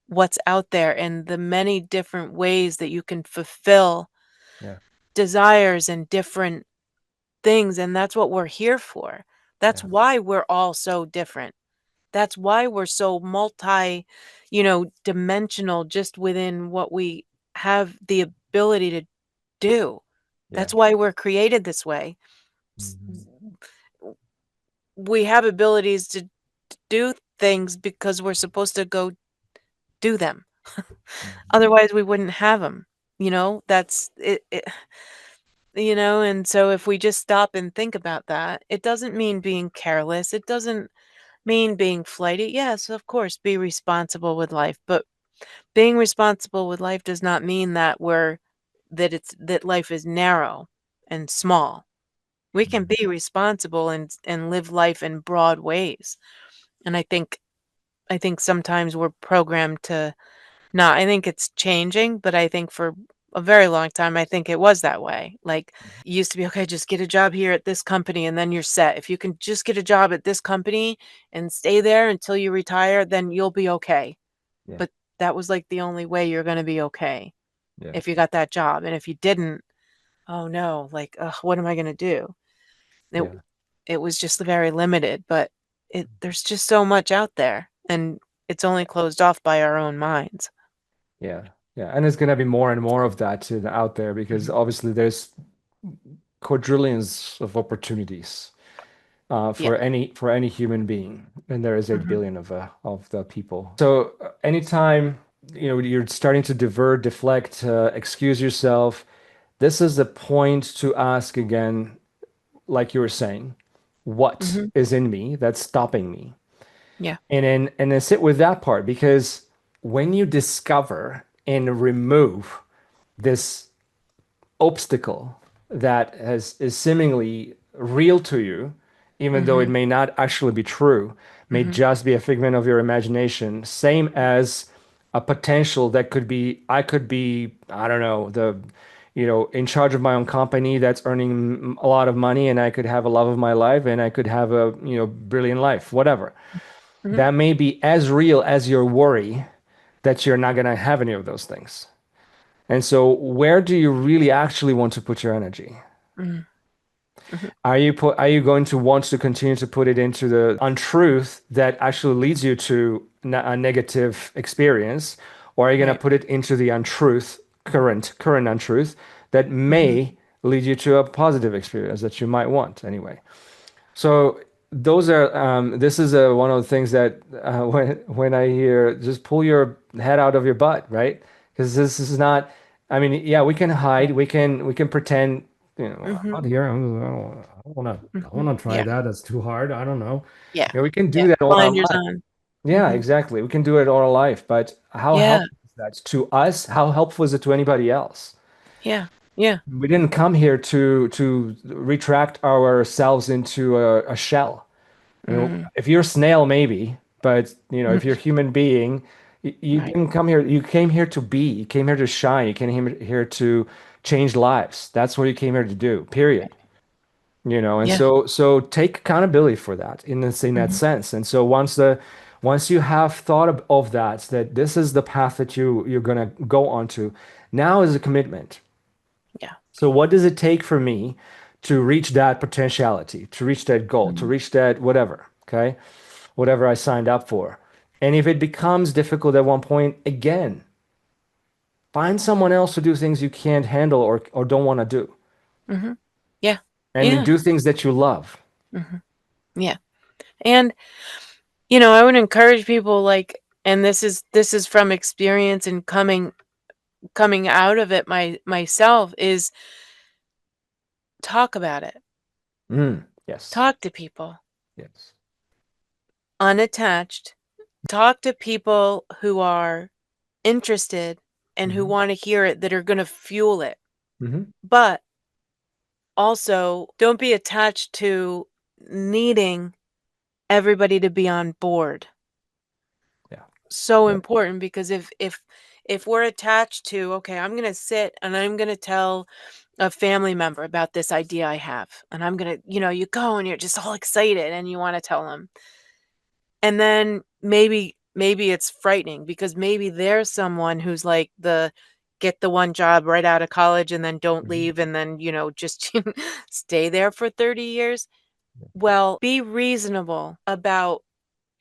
what's out there and the many different ways that you can fulfill Yeah. desires and different things, and that's what we're here for. That's Yeah. why we're all so different. That's why we're so multi, dimensional just within what we have the ability to do. Yeah. That's why we're created this way. S- Hmm. We have abilities to do things because we're supposed to go do them. Hmm. Otherwise, we wouldn't have them. That's it. And so if we just stop and think about that, it doesn't mean being careless. It doesn't mean being flighty. Yes, of course, be responsible with life, but being responsible with life does not mean that life is narrow and small. We can be responsible and live life in broad ways. And I think sometimes we're programmed to not. I think it's changing, but I think for a very long time I think it was that way. Like it used to be, okay, just get a job here at this company and then you're set. If you can just get a job at this company and stay there until you retire, then you'll be okay. Yeah. But that was like the only way you're going to be okay Yeah. if you got that job. And if you didn't, oh no, like, ugh, what am I going to do? It Yeah. it was just very limited, but there's just so much out there, and it's only closed off by our own minds. Yeah. Yeah. And there's gonna be more and more of that too out there because Mhm. obviously there's quadrillions of opportunities Yeah. for any human being, and there is 8 Mhm. billion of the people. So anytime you're starting to divert, deflect, excuse yourself, this is the point to ask again, like you were saying, what Mhm. is in me that's stopping me? Yeah. And then sit with that part because when you discover and remove this obstacle that is seemingly real to you, even though it Mhm. may not actually be true, may Mhm. just be a figment of your imagination, same as a potential that could be, I could be, I don't know, in charge of my own company that's earning a lot of money, and I could have a love of my life, and I could have a, brilliant life, whatever. Mhm. That may be as real as your worry that you're not going to have any of those things. And so, where do you really actually want to put your energy? Mhm. Mhm. Are you going to want to continue to put it into the untruth that actually leads you to a negative experience, or are you going to Right. put it into the untruth, current untruth that Mhm. may lead you to a positive experience that you might want anyway? So those are this is one of the things that when I hear just pull your head out of your butt, right? Because this is not. I mean, yeah, we can hide, we can pretend. Mhm. Out here, I don't want to. I Mhm. want to try Yeah. that. That's too hard. I don't know. Yeah. Yeah, we can Yeah. do that all our Blinders life. on. Yeah, Mhm. exactly. We can do it all our life. But how Yeah. helpful is that to us? How helpful is it to anybody else? Yeah. Yeah. We didn't come here to retract ourselves into a shell. I mean, Mhm. if you're a snail, maybe, but if you're a Mhm. human being, you Right. didn't come here. You came here to be. You came here to shine. You came here to change lives. That's what you came here to do. Period. And Yeah. so take accountability for that in that Mhm. sense. And so once you have thought of that this is the path that you're gonna go onto, now is a commitment. Yeah. So what does it take for me to reach that potentiality, to reach that goal, to Mhm. reach that whatever, okay? Whatever I signed up for. And if it becomes difficult at one point, again, find someone else to do things you can't handle or don't want to do. Mhm. Yeah. And then Yeah. do things that you love. Mhm. Yeah. And I would encourage people, like, and this is from experience and coming out of it myself, is talk about it. Yes. Talk to people Yes. unattached. Talk to people who are interested and who Hmm. want to hear it, that are going to fuel it. Hmm. But also, don't be attached to needing everybody to be on board. Yeah. So Yeah. important, because if we're attached to, okay, I'm going to sit and I'm going to tell a family member about this idea I have. And I'm going to, you go and you're just all excited and you want to tell them. And then maybe it's frightening because maybe there's someone who's like the get the one job right out of college and then don't Mhm. leave and then, just stay there for 30 years. Well, be reasonable about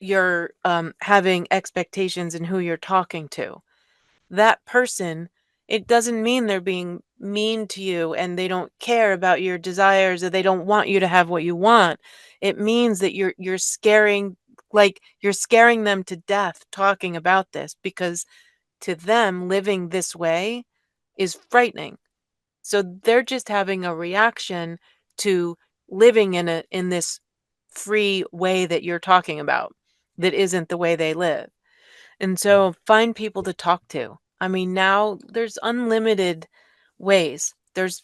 your having expectations and who you're talking to. That person, it doesn't mean they're being mean to you and they don't care about your desires or they don't want you to have what you want. It means that you're scaring them to death talking about this because to them living this way is frightening. So they're just having a reaction to living in this free way that you're talking about that isn't the way they live. And so find people to talk to. I mean, now there's unlimited ways. There's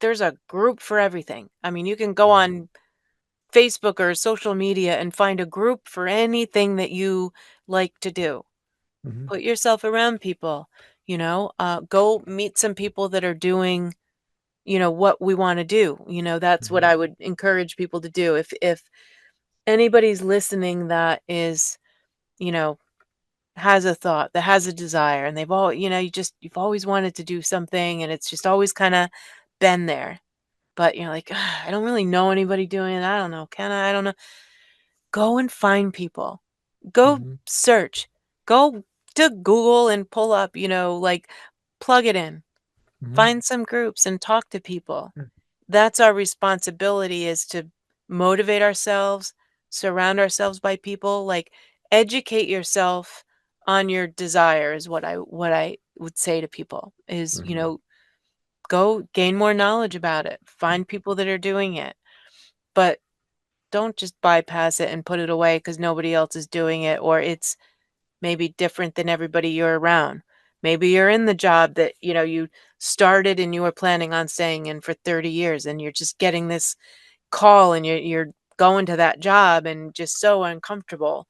a group for everything. I mean, you can go on Facebook or social media and find a group for anything that you like to do. Mhm. Put yourself around people, go meet some people that are doing, what we want to do. That's what Mhm. I would encourage people to do. If anybody's listening that is, you know, has a thought, that has a desire, and they've all you've always wanted to do something, and it's just always kinda been there, but you're like, "Ugh, I don't really know anybody doing it, I don't know, can I? I don't know." Go and find people. Go Mhm. search. Go to Google and pull up, like, plug it in. Mhm. Find some groups and talk to people. Yeah. That's our responsibility is to motivate ourselves, surround ourselves by people, like educate yourself on your desire is what I would say to people is, Mhm. go gain more knowledge about it. Find people that are doing it. But don't just bypass it and put it away because nobody else is doing it or it's maybe different than everybody you're around. Maybe you're in the job that, you started and you were planning on staying in for 30 years and you're just getting this call and you're going to that job and just so uncomfortable,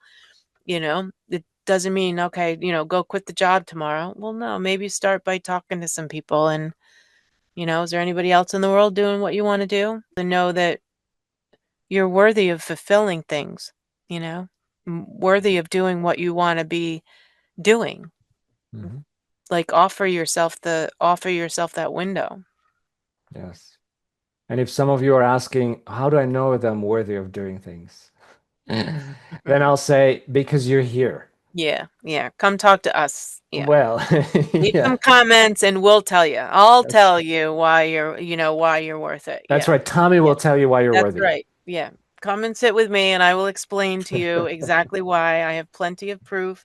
It doesn't mean, okay, go quit the job tomorrow. Well, no, maybe start by talking to some people and, is there anybody else in the world doing what you want to do? To know that you're worthy of fulfilling things, you know, worthy of doing what you want to be doing. Mhm. Like, offer yourself that window. Yes. And if some of you are asking, how do I know that I'm worthy of doing things? Then Mhm. I'll say, because you're here. Yeah, yeah, come talk to us. Yeah. Well, Leave yeah, some comments and we'll tell you. I'll that's tell you why you're worth it. that's Yeah. right. Tommy Yeah. will tell you why you're That's worthy. right. Yeah. Come and sit with me and I will explain to you exactly why. I have plenty of proof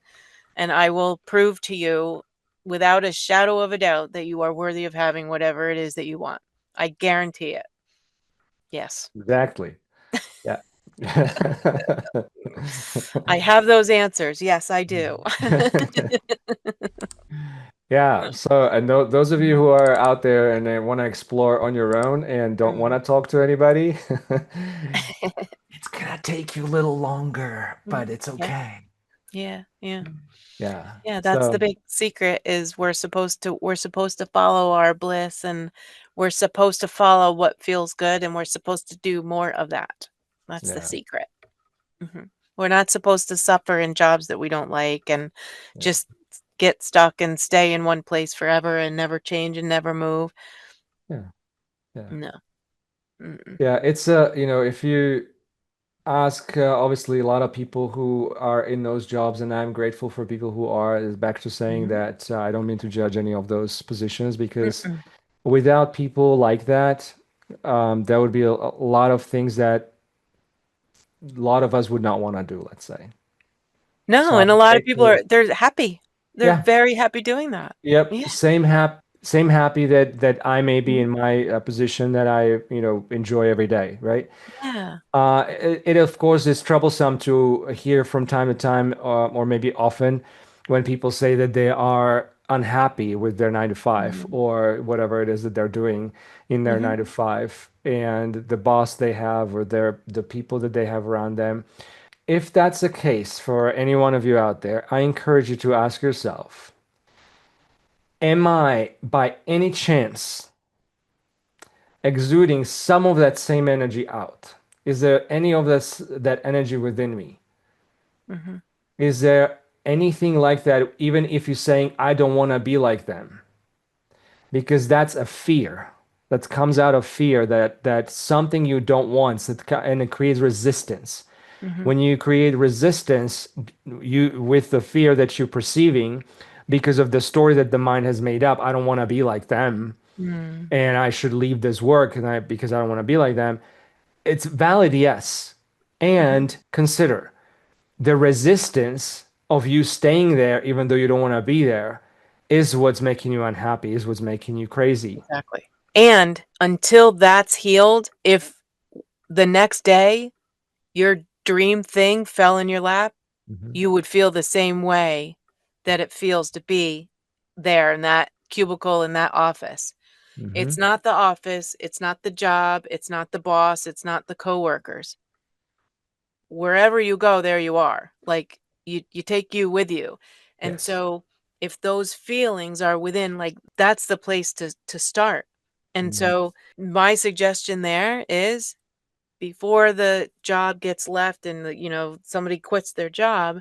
and I will prove to you without a shadow of a doubt that you are worthy of having whatever it is that you want. I guarantee it. Yes. Exactly. Yeah. I have those answers. Yes, I do. Yeah, so and those of you who are out there and they want to explore on your own and don't want Mhm. to talk to anybody, it's gonna take you a little longer, but Mhm. it's Yeah. okay. Yeah. Yeah. Yeah. Yeah, that's the So, big secret is we're supposed to follow our bliss and we're supposed to follow what feels good and we're supposed to do more of that. That's the yeah, secret. Mhm. We're not supposed to suffer in jobs that we don't like and yeah, just get stuck and stay in one place forever and never change and never move. yeah, yeah. No. Mm-mm. Yeah, it's if you ask obviously a lot of people who are in those jobs, and I'm grateful for people who are, is back to saying Mhm. that I don't mean to judge any of those positions because Mm-mm. without people like that, there would be a lot of things that a lot of us would not want to do, let's say. So No, and a I'm lot of people grateful. they're happy. They're Yeah, very happy doing that. yep. Yeah. Same happy that I may be Mhm. in my position that I, enjoy every day, right? Yeah. It of course is troublesome to hear from time to time, or maybe often, when people say that they are unhappy with their 9 to 5 Mhm. or whatever it is that they're doing in their Mhm. 9 to 5, and the boss they have or the people that they have around them. If that's the case for any one of you out there, I encourage you to ask yourself, am I by any chance exuding some of that same energy out? Is there any of that energy within me? Mhm. Is there anything like that, even if you're saying, I don't want to be like them? Because that's a fear that comes out of fear that that's something you don't want, and it creates resistance. Mhm. When you create resistance, you with the fear that you're perceiving because of the story that the mind has made up, I don't want to be like them, Mm. and I should leave this work because I don't want to be like them. It's valid, yes. Mhm. And consider the resistance of you staying there, even though you don't want to be there, is what's making you unhappy, is what's making you crazy. Exactly. And until that's healed, if the next day your dream thing fell in your lap, Hmm. you would feel the same way that it feels to be there in that cubicle in that office. It's Hmm. not the office, it's not the job, it's not the boss, it's not the coworkers. Wherever you go, there you are. Like you take you with you. And Yes. so if those feelings are within, like that's the place to start. And Hmm. so my suggestion there is before the job gets left and somebody quits their job,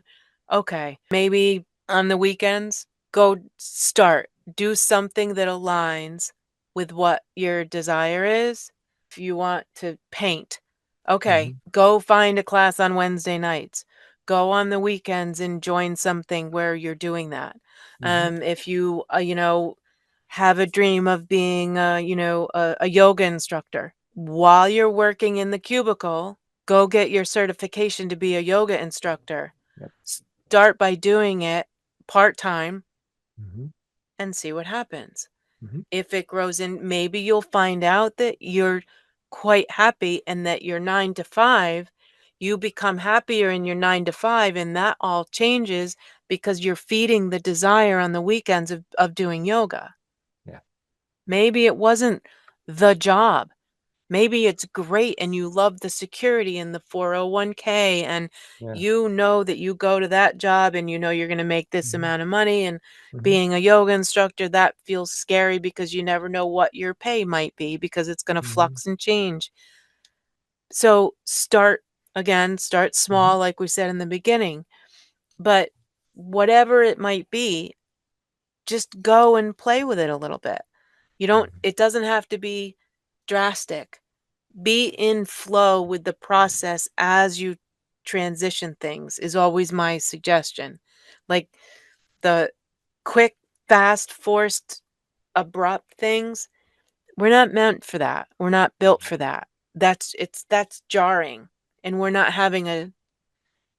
okay, maybe on the weekends go start do something that aligns with what your desire is. If you want to paint, okay, Hmm. go find a class on Wednesday nights. Go on the weekends and join something where you're doing that. Hmm. If you have a dream of being a yoga instructor, while you're working in the cubicle, go get your certification to be a yoga instructor. Yep. Start by doing it part-time Hmm. and see what happens. Hmm. If it grows in, maybe you'll find out that you're quite happy and that your 9 to 5, you become happier in your 9 to 5, and that all changes because you're feeding the desire on the weekends of doing yoga. Yeah. Maybe it wasn't the job. Maybe it's great and you love the security and the 401k, and Yeah. you know that you go to that job and you know you're going to make this Hmm. amount of money, and Hmm. being a yoga instructor, that feels scary because you never know what your pay might be because it's going to Hmm. flux and change. So start Hmm. small like we said in the beginning, but whatever it might be, just go and play with it a little bit. It doesn't have to be drastic. Be in flow with the process as you transition things is always my suggestion. Like the quick, fast, forced, abrupt things, we're not meant for that. We're not built for that. That's jarring. And we're not having a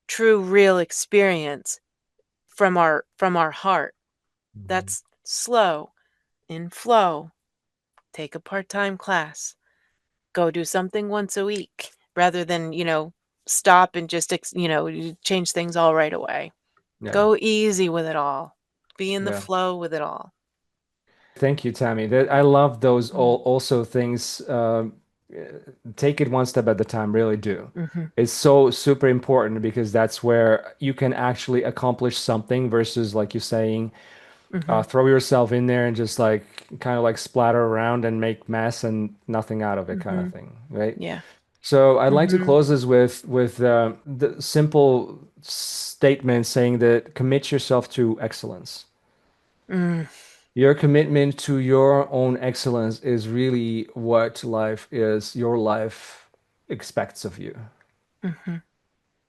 true real experience from our heart. Hmm. That's slow, in flow. Take a part-time class. Go do something once a week rather than, stop and just, you change things all right away. Yeah. Go easy with it all. Be in the Yeah. flow with it all. Thank you, Tammy. I love those Mm. also things. Take it one step at a time, really do. Mhm. It's so super important because that's where you can actually accomplish something versus, like you're saying, Mhm. throw yourself in there and just like kind of like splatter around and make mess and nothing out of it kind of Mhm. thing, right? Yeah. So I'd like to Mhm. close this with the simple statement saying that commit yourself to excellence. Mm. Your commitment to your own excellence is really what your life expects of you. Mhm.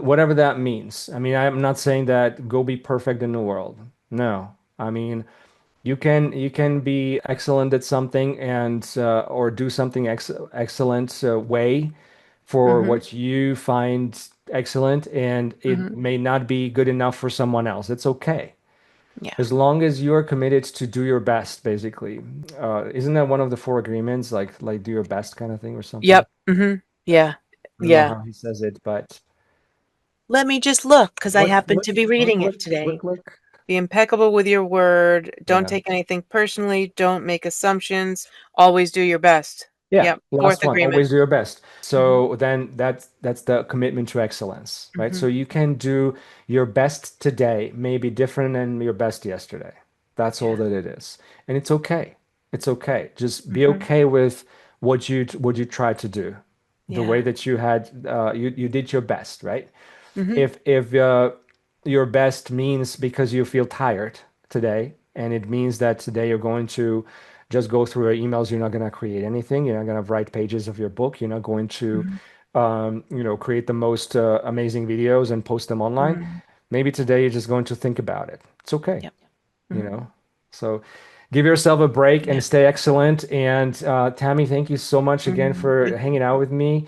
Whatever that means. I mean, I'm not saying that go be perfect in the world. No. I mean, you can be excellent at something and or do something excellent way for Mhm. what you find excellent, and it Mhm. may not be good enough for someone else. It's okay. Yeah. As long as you're committed to do your best, basically. Isn't that one of the four agreements, like do your best kind of thing or something? Yep. Mhm. Yeah. I don't know Yeah. how he says it, but Let me just look because I look, happen look, to be look, reading it look, today. look, look. Be impeccable with your word. Don't Yeah. take anything personally. Don't make assumptions. Always do your best. Yeah, Yep. Fourth last one. agreement. Always do your best. Mhm. So then that's the commitment to excellence, right? So Mhm. you can do your best today, maybe different than your best yesterday. That's all Yeah. that it is. And it's okay. It's okay. Just be Mhm. okay what you tried to do, the way Yeah. that you had you did your best, right? Mhm. If your best means because you feel tired today, and it means that today you're going to just go through your emails, you're not going to create anything, you're not going to write pages of your book, you're not going to Mhm. create the most amazing videos and post them online. Mhm. Maybe today you're just going to think about it. It's okay, Yep. you Mhm. know. So give yourself a break Yeah. and stay excellent. And Tammy, thank you so much again for Thank you. hanging out with me.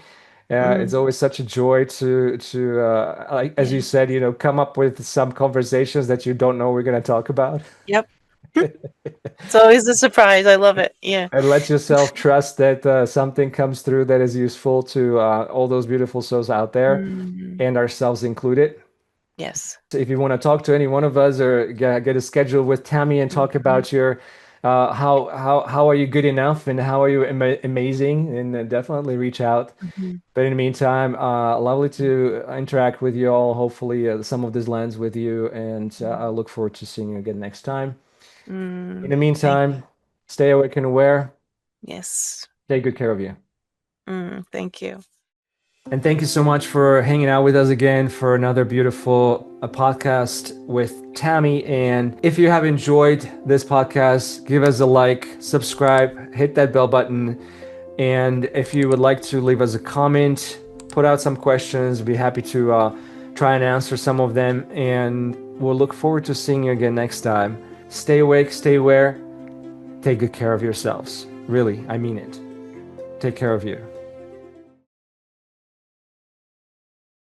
It's Mm. always such a joy to like, as Yeah. you said, come up with some conversations that you don't know we're going to talk about. Yep. It's always a surprise. I love it. Yeah. And let yourself trust that something comes through that is useful to all those beautiful souls out there, Mm. and ourselves included. Yes. So if you want to talk to any one of us or get a schedule with Tammy and talk Mhm. about your how are you good enough and how are you amazing, and definitely reach out. Mhm. But in the meantime, lovely to interact with you all. Hopefully, some of this lands with you, and I look forward to seeing you again next time. In Mm. the Thank meantime, you. stay awake and aware. Yes. Take good care of you. Thank you. And thank you so much for hanging out with us again for another beautiful podcast with Tammy. And if you have enjoyed this podcast, give us a like, subscribe, hit that bell button. And if you would like to leave us a comment, put out some questions, be happy to try and answer some of them. And we'll look forward to seeing you again next time. Stay awake, stay aware, take good care of yourselves. Really, I mean it. Take care of you.